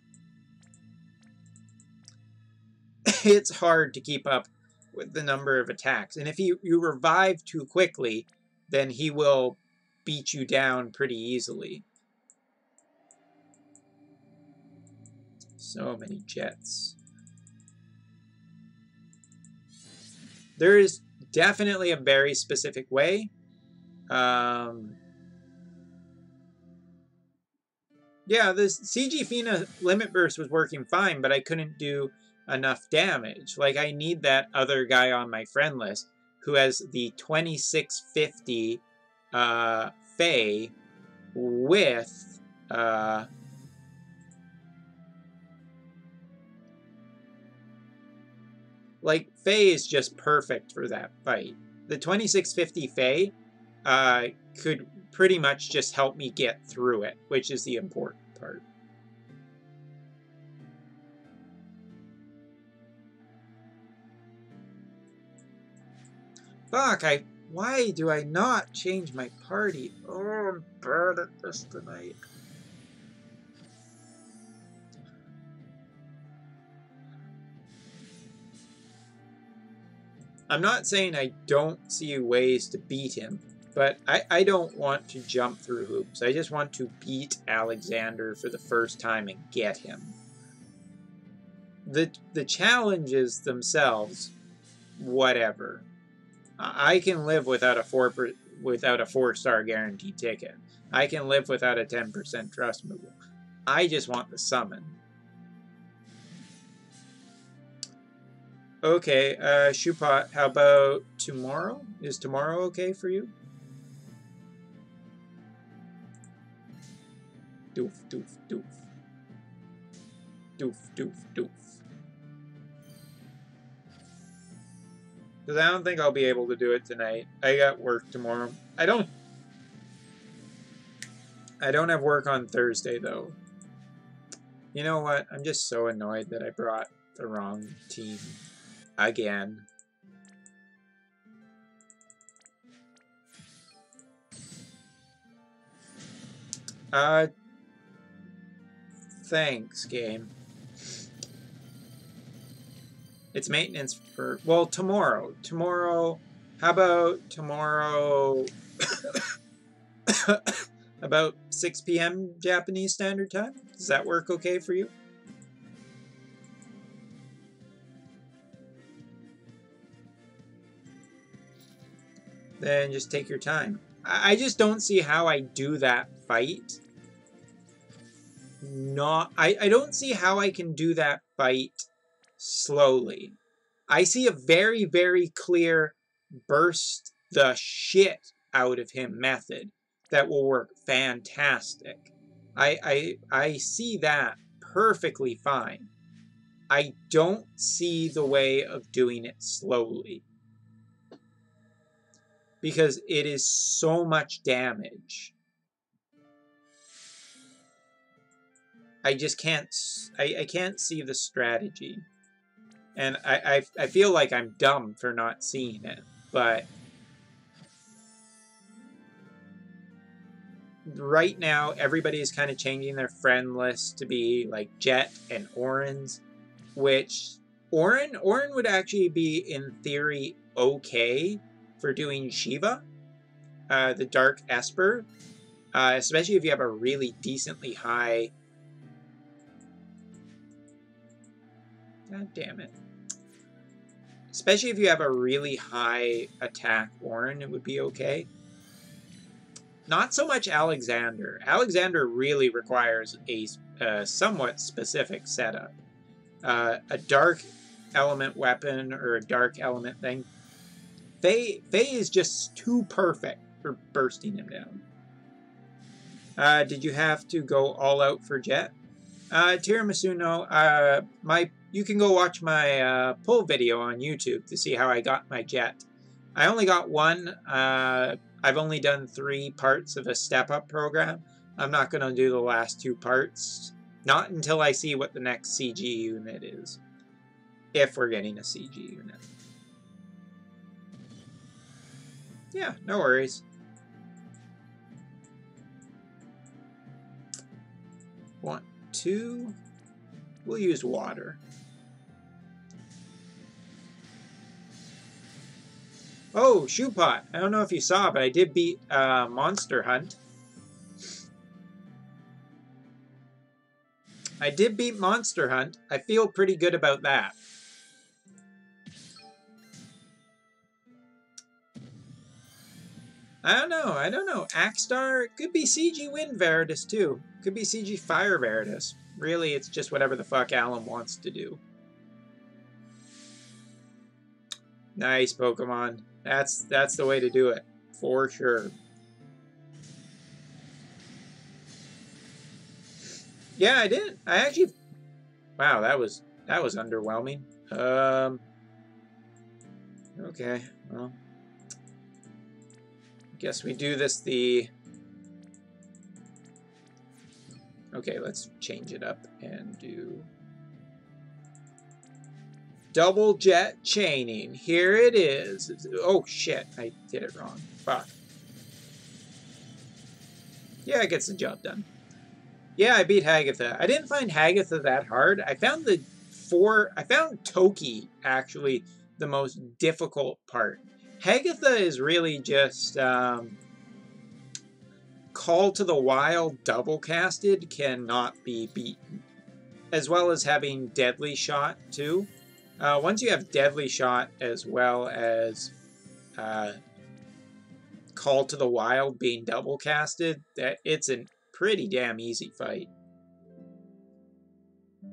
It's hard to keep up with the number of attacks. And if you revive too quickly, then he will beat you down pretty easily. So many jets. There is definitely a very specific way. Yeah, the CG Fina Limit Burst was working fine, but I couldn't do enough damage. Like, I need that other guy on my friend list who has the 2650 Faye with like, Faye is just perfect for that fight. The 2650 Faye could pretty much just help me get through it, which is the important part. Fuck, why do I not change my party? Oh, I'm bad at rest of the night. I'm not saying I don't see ways to beat him, but I don't want to jump through hoops. I just want to beat Alexander for the first time and get him. The challenges themselves, whatever. I can live without a 4-star guaranteed ticket. I can live without a 10% trust removal. I just want the summon. Okay, Shoepot, how about tomorrow? Is tomorrow okay for you? Doof, doof, doof. Doof, doof, doof. Because I don't think I'll be able to do it tonight. I got work tomorrow. I don't have work on Thursday, though. You know what? I'm just so annoyed that I brought the wrong team. Again. Thanks, game. It's maintenance for, well, tomorrow. Tomorrow, how about tomorrow, about 6 p.m. Japanese Standard Time? Does that work okay for you? Then just take your time. I just don't see how I do that fight. I don't see how I can do that fight slowly. I see a very, very clear burst the shit out of him method that will work fantastic. I see that perfectly fine. I don't see the way of doing it slowly. Because it is so much damage. I just can't, I can't see the strategy. And I feel like I'm dumb for not seeing it, but right now everybody's kind of changing their friend list to be like Jet and Orin's, which Orin would actually be in theory okay for doing Shiva, the Dark Esper, especially if you have a really decently high. God damn it. Especially if you have a really high attack Orin, it would be okay. Not so much Alexander. Alexander really requires a somewhat specific setup. A dark element weapon or a dark element thing. Faye is just too perfect for bursting him down. Did you have to go all out for Jet? Tiramisu, no. You can go watch my pull video on YouTube to see how I got my Jet. I only got one. I've only done 3 parts of a step-up program. I'm not going to do the last 2 parts. Not until I see what the next CG unit is. If we're getting a CG unit. Yeah, no worries. 1, 2. We'll use water. Oh, Shoepot. I don't know if you saw, but I did beat Monster Hunt. I did beat Monster Hunt. I feel pretty good about that. I don't know. Axstar, could be CG Wind Veritas too. Could be CG Fire Veritas. Really, it's just whatever the fuck Alan wants to do. Nice, Pokemon. That's the way to do it. For sure. Yeah, I did. I actually... Wow, that was underwhelming. Okay, well... Guess we do this the... Okay, let's change it up and do... Double jet chaining. Here it is. Oh, shit. I did it wrong. Fuck. Yeah, it gets the job done. Yeah, I beat Hagatha. I didn't find Hagatha that hard. I found Toki actually the most difficult part. Hagatha is really just Call to the Wild double casted cannot be beaten, as well as having Deadly Shot too. Once you have Deadly Shot as well as Call to the Wild being double casted, it's a pretty damn easy fight.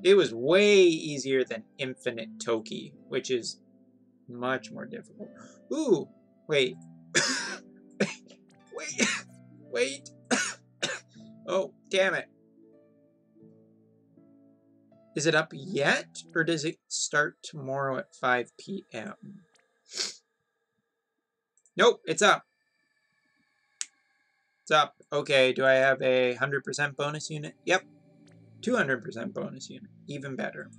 It was way easier than Infinite Toki, which is much more difficult. Ooh, wait. Wait. Oh, damn it. Is it up yet, or does it start tomorrow at 5 p.m.? Nope, it's up. It's up. Okay, do I have a 100% bonus unit? Yep. 200% bonus unit. Even better.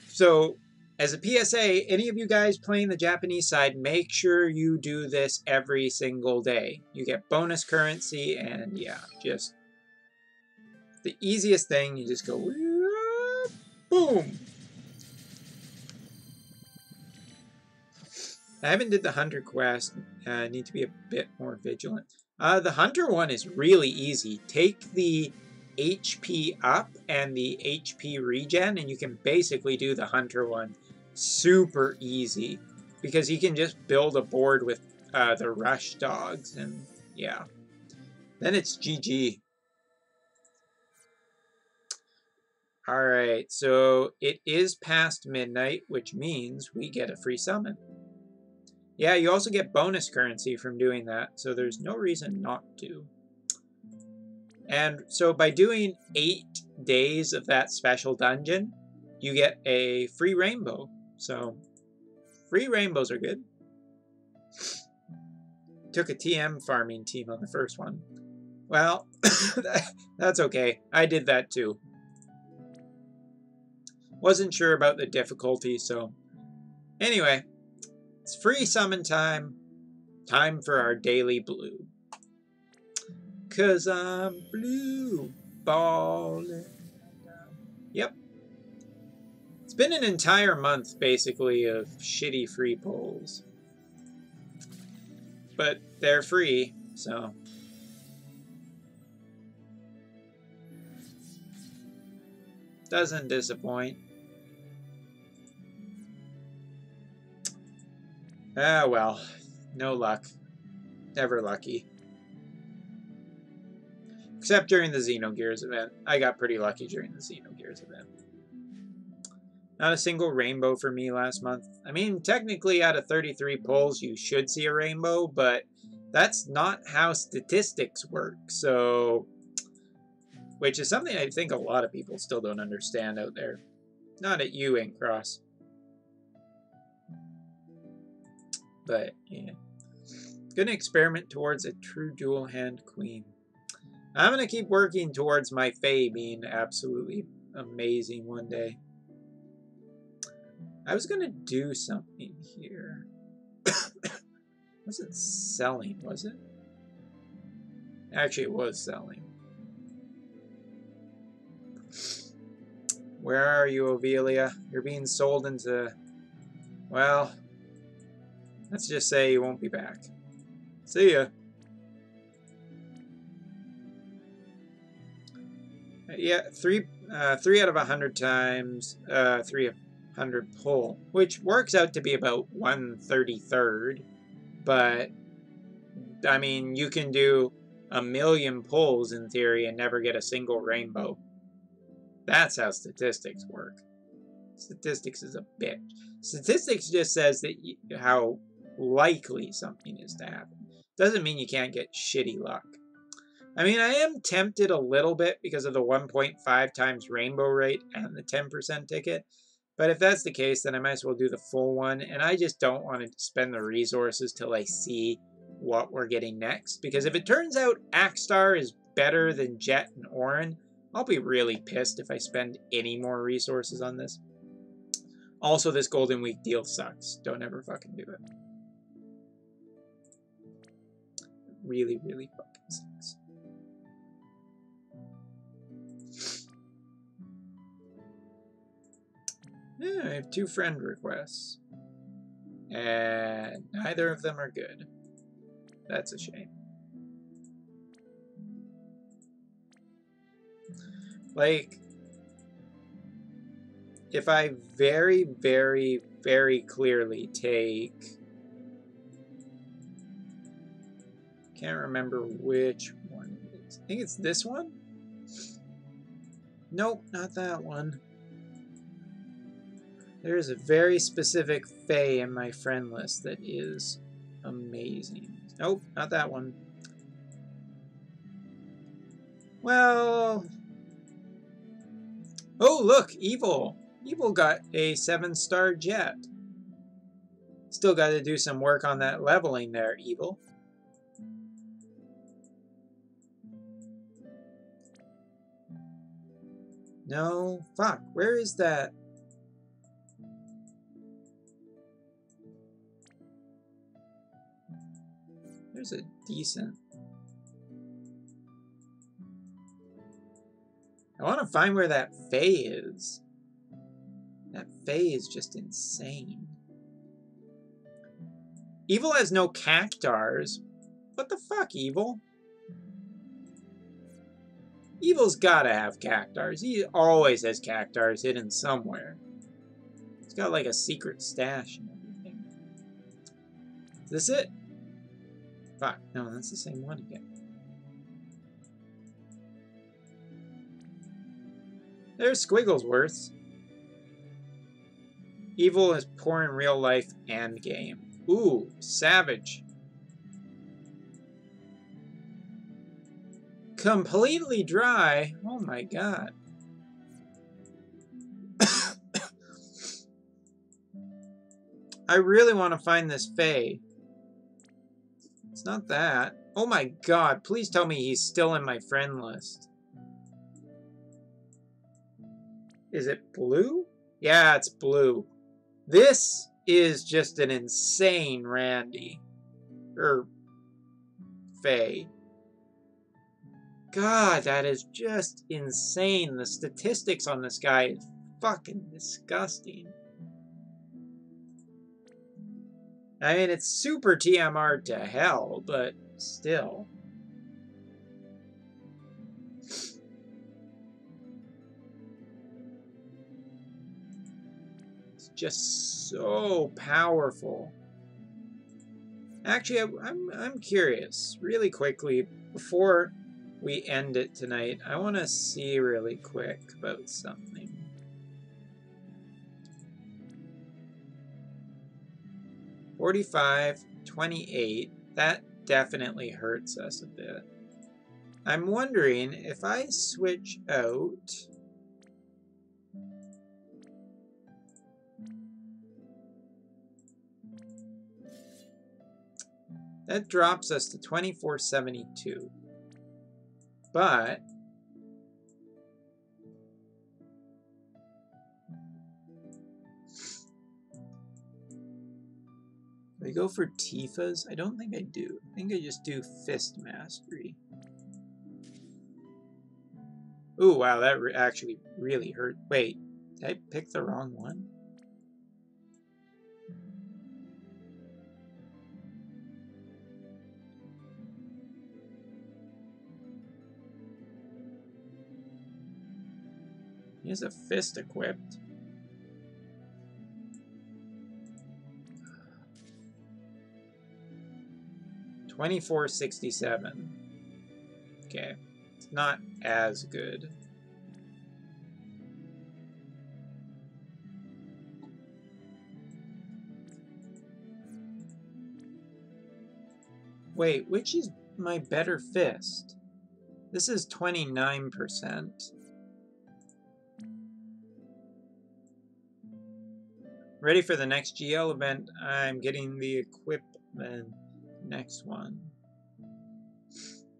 So, as a PSA, any of you guys playing the Japanese side, make sure you do this every single day. You get bonus currency, and yeah, just the easiest thing, you just go, boom! I haven't did the Hunter quest. I need to be a bit more vigilant. The Hunter one is really easy. Take the HP up and the HP regen, and you can basically do the Hunter one super easy, because you can just build a board with the rush dogs, and yeah. Then it's GG. Alright, so it is past midnight, which means we get a free summon. Yeah, you also get bonus currency from doing that, so there's no reason not to. And so by doing 8 days of that special dungeon, you get a free rainbow. So, free rainbows are good. Took a TM farming team on the first one. Well, that's okay. I did that too. Wasn't sure about the difficulty, so... Anyway, it's free summon time. Time for our daily blue. 'Cause I'm blue balling. Yep. It's been an entire month, basically, of shitty free pulls. But they're free, so... Doesn't disappoint. Ah, well. No luck. Never lucky. Except during the Xenogears event. I got pretty lucky during the Xenogears event. Not a single rainbow for me last month. I mean, technically out of 33 pulls, you should see a rainbow, but that's not how statistics work, so... Which is something I think a lot of people still don't understand out there. Not at you, Inkcross. But, yeah. Gonna experiment towards a true dual hand queen. I'm gonna keep working towards my Fae being absolutely amazing one day. I was gonna do something here. Wasn't selling, was it? Actually, it was selling. Where are you, Ovelia? You're being sold into... Well, let's just say you won't be back. See ya. Yeah, 3 out of 100 times 300 pull, which works out to be about 1/33rd. But I mean, you can do 1,000,000 pulls in theory and never get a single rainbow. That's how statistics work. Statistics is a bitch. Statistics just says that how likely something is to happen. Doesn't mean you can't get shitty luck. I mean, I am tempted a little bit because of the 1.5 times rainbow rate and the 10% ticket. But if that's the case, then I might as well do the full one. And I just don't want to spend the resources till I see what we're getting next. Because if it turns out Axstar is better than Jet and Orin, I'll be really pissed if I spend any more resources on this. Also, this Golden Week deal sucks. Don't ever fucking do it. Really, really fucking sucks. Yeah, I have 2 friend requests. And neither of them are good. That's a shame. Like, if I very, very, very clearly take... Can't remember which one it is. I think it's this one? Nope, not that one. There's a very specific Fae in my friend list that is amazing. Nope, not that one. Well... Oh, look! Evil! Evil got a 7-star jet. Still got to do some work on that leveling there, Evil. No, fuck, where is that? There's a decent... I want to find where that Fae is. That Fae is just insane. Evil has no cactars. What the fuck, Evil? Evil's gotta have cactars. He always has cactars hidden somewhere. He's got like a secret stash and everything. Is this it? Fuck, no, that's the same one again. There's Squigglesworth. Evil is poor in real life and game. Ooh, savage. Completely dry. Oh my god. I really want to find this Fae. It's not that. Oh my god, please tell me he's still in my friend list. Is it blue? Yeah, it's blue. This is just an insane Randy. Fae. God, that is just insane. The statistics on this guy is fucking disgusting. I mean, it's super TMR to hell, but still. It's just so powerful. Actually, I'm curious, really quickly, before we end it tonight, I want to see really quick about something. $45, $28, that definitely hurts us a bit. I'm wondering if I switch out... That drops us to $24.72. But... do I go for Tifa's? I don't think I do. I think I just do Fist Mastery. Ooh, wow, that actually really hurt. Wait, did I pick the wrong one? He has a fist equipped. $24.67. Okay, it's not as good. Wait, which is my better fist? This is 29%. Ready for the next GL event. I'm getting the equipment. Next one.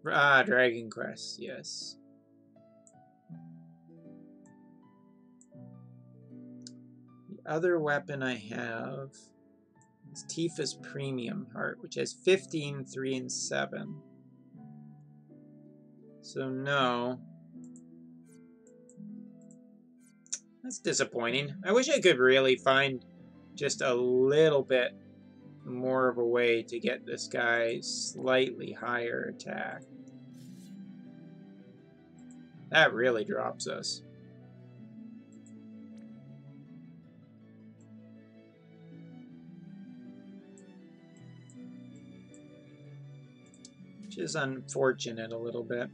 Ah, Dragon Quest, yes. The other weapon I have is Tifa's Premium Heart, which has 15, 3, and 7. So no. That's disappointing. I wish I could really find just a little bit more of a way to get this guy slightly higher attack. That really drops us. Which is unfortunate a little bit.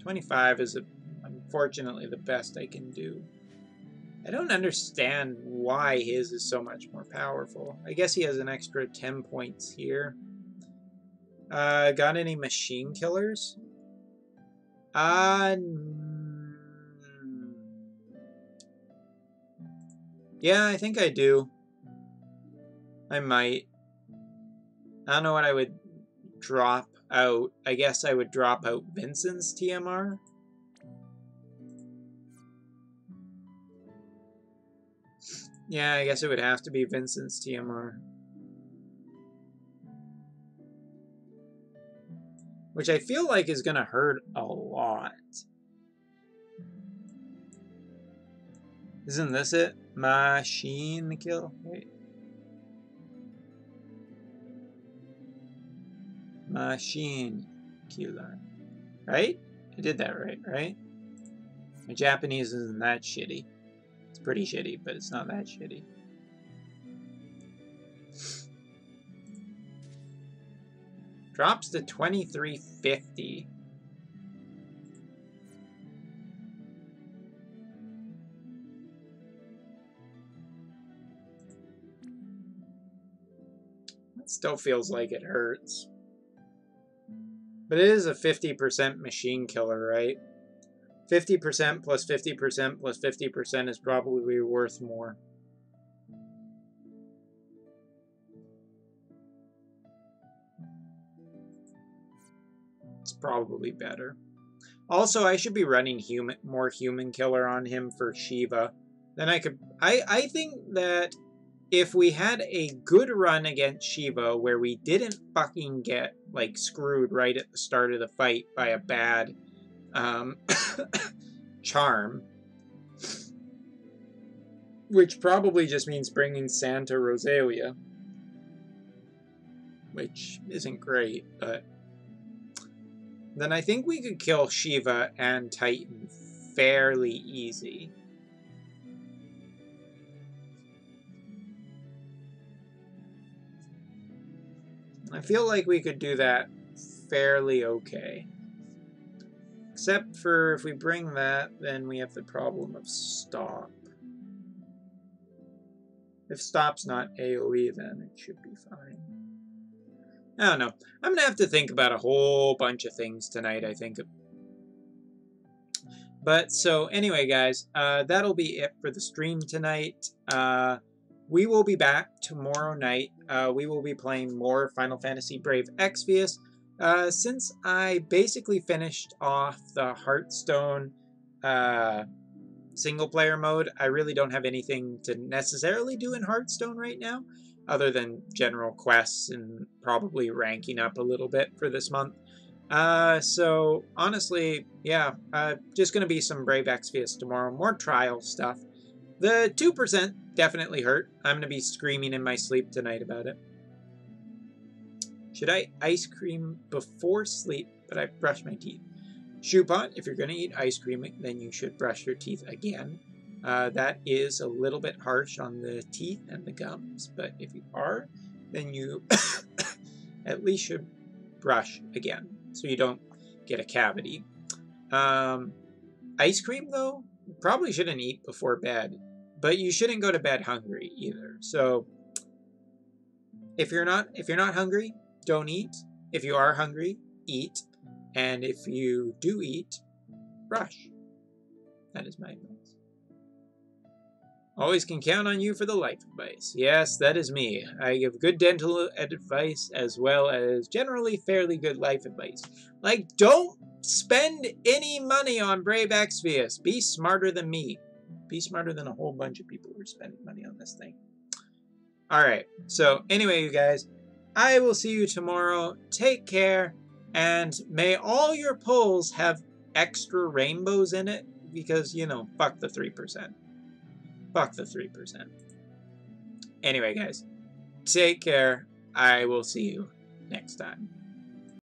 25 is unfortunately the best I can do. I don't understand why his is so much more powerful. I guess he has an extra 10 points here. Got any machine killers? Yeah, I think I do. I might. I don't know what I would drop out. I guess I would drop out Vincent's TMR. Yeah, I guess it would have to be Vincent's TMR. Which I feel like is going to hurt a lot. Isn't this it? Machine kill? Wait. Machine killer. Right? I did that right? My Japanese isn't that shitty. It's pretty shitty, but it's not that shitty. Drops to 2350. That still feels like it hurts. But it is a 50% machine killer, right? 50% plus 50% plus 50% is probably worth more. It's probably better. Also, I should be running more human killer on him for Shiva. Then I could... I think that if we had a good run against Shiva where we didn't fucking get, like, screwed right at the start of the fight by a bad charm, which probably just means bringing Santa Rosalia, which isn't great, but then I think we could kill Shiva and Titan fairly easy. I feel like we could do that fairly okay. Except for if we bring that, then we have the problem of stop. If stop's not AoE, then it should be fine. I don't know. I'm going to have to think about a whole bunch of things tonight, I think. But, so, anyway, guys, that'll be it for the stream tonight. We will be back tomorrow night. We will be playing more Final Fantasy Brave Exvius. Since I basically finished off the Hearthstone single-player mode, I really don't have anything to necessarily do in Hearthstone right now, other than general quests and probably ranking up a little bit for this month. So, honestly, yeah, just going to be some Brave Exvius tomorrow, more trial stuff. The 2% definitely hurt. I'm going to be screaming in my sleep tonight about it. Should I ice cream before sleep, but I brush my teeth? Shoepot, if you're going to eat ice cream, then you should brush your teeth again. That is a little bit harsh on the teeth and the gums, but if you are, then you at least should brush again, so you don't get a cavity. Ice cream, though, probably shouldn't eat before bed, but you shouldn't go to bed hungry either. So if you're not hungry, don't eat. If you are hungry, eat. And if you do eat, brush. That is my advice. Always can count on you for the life advice. Yes, that is me. I give good dental advice as well as generally fairly good life advice. Like, don't spend any money on Brave Exvius. Be smarter than me. Be smarter than a whole bunch of people who are spending money on this thing. Alright, so anyway, you guys, I will see you tomorrow. Take care, and may all your pulls have extra rainbows in it, because, you know, fuck the 3%. Fuck the 3%. Anyway, guys, take care. I will see you next time.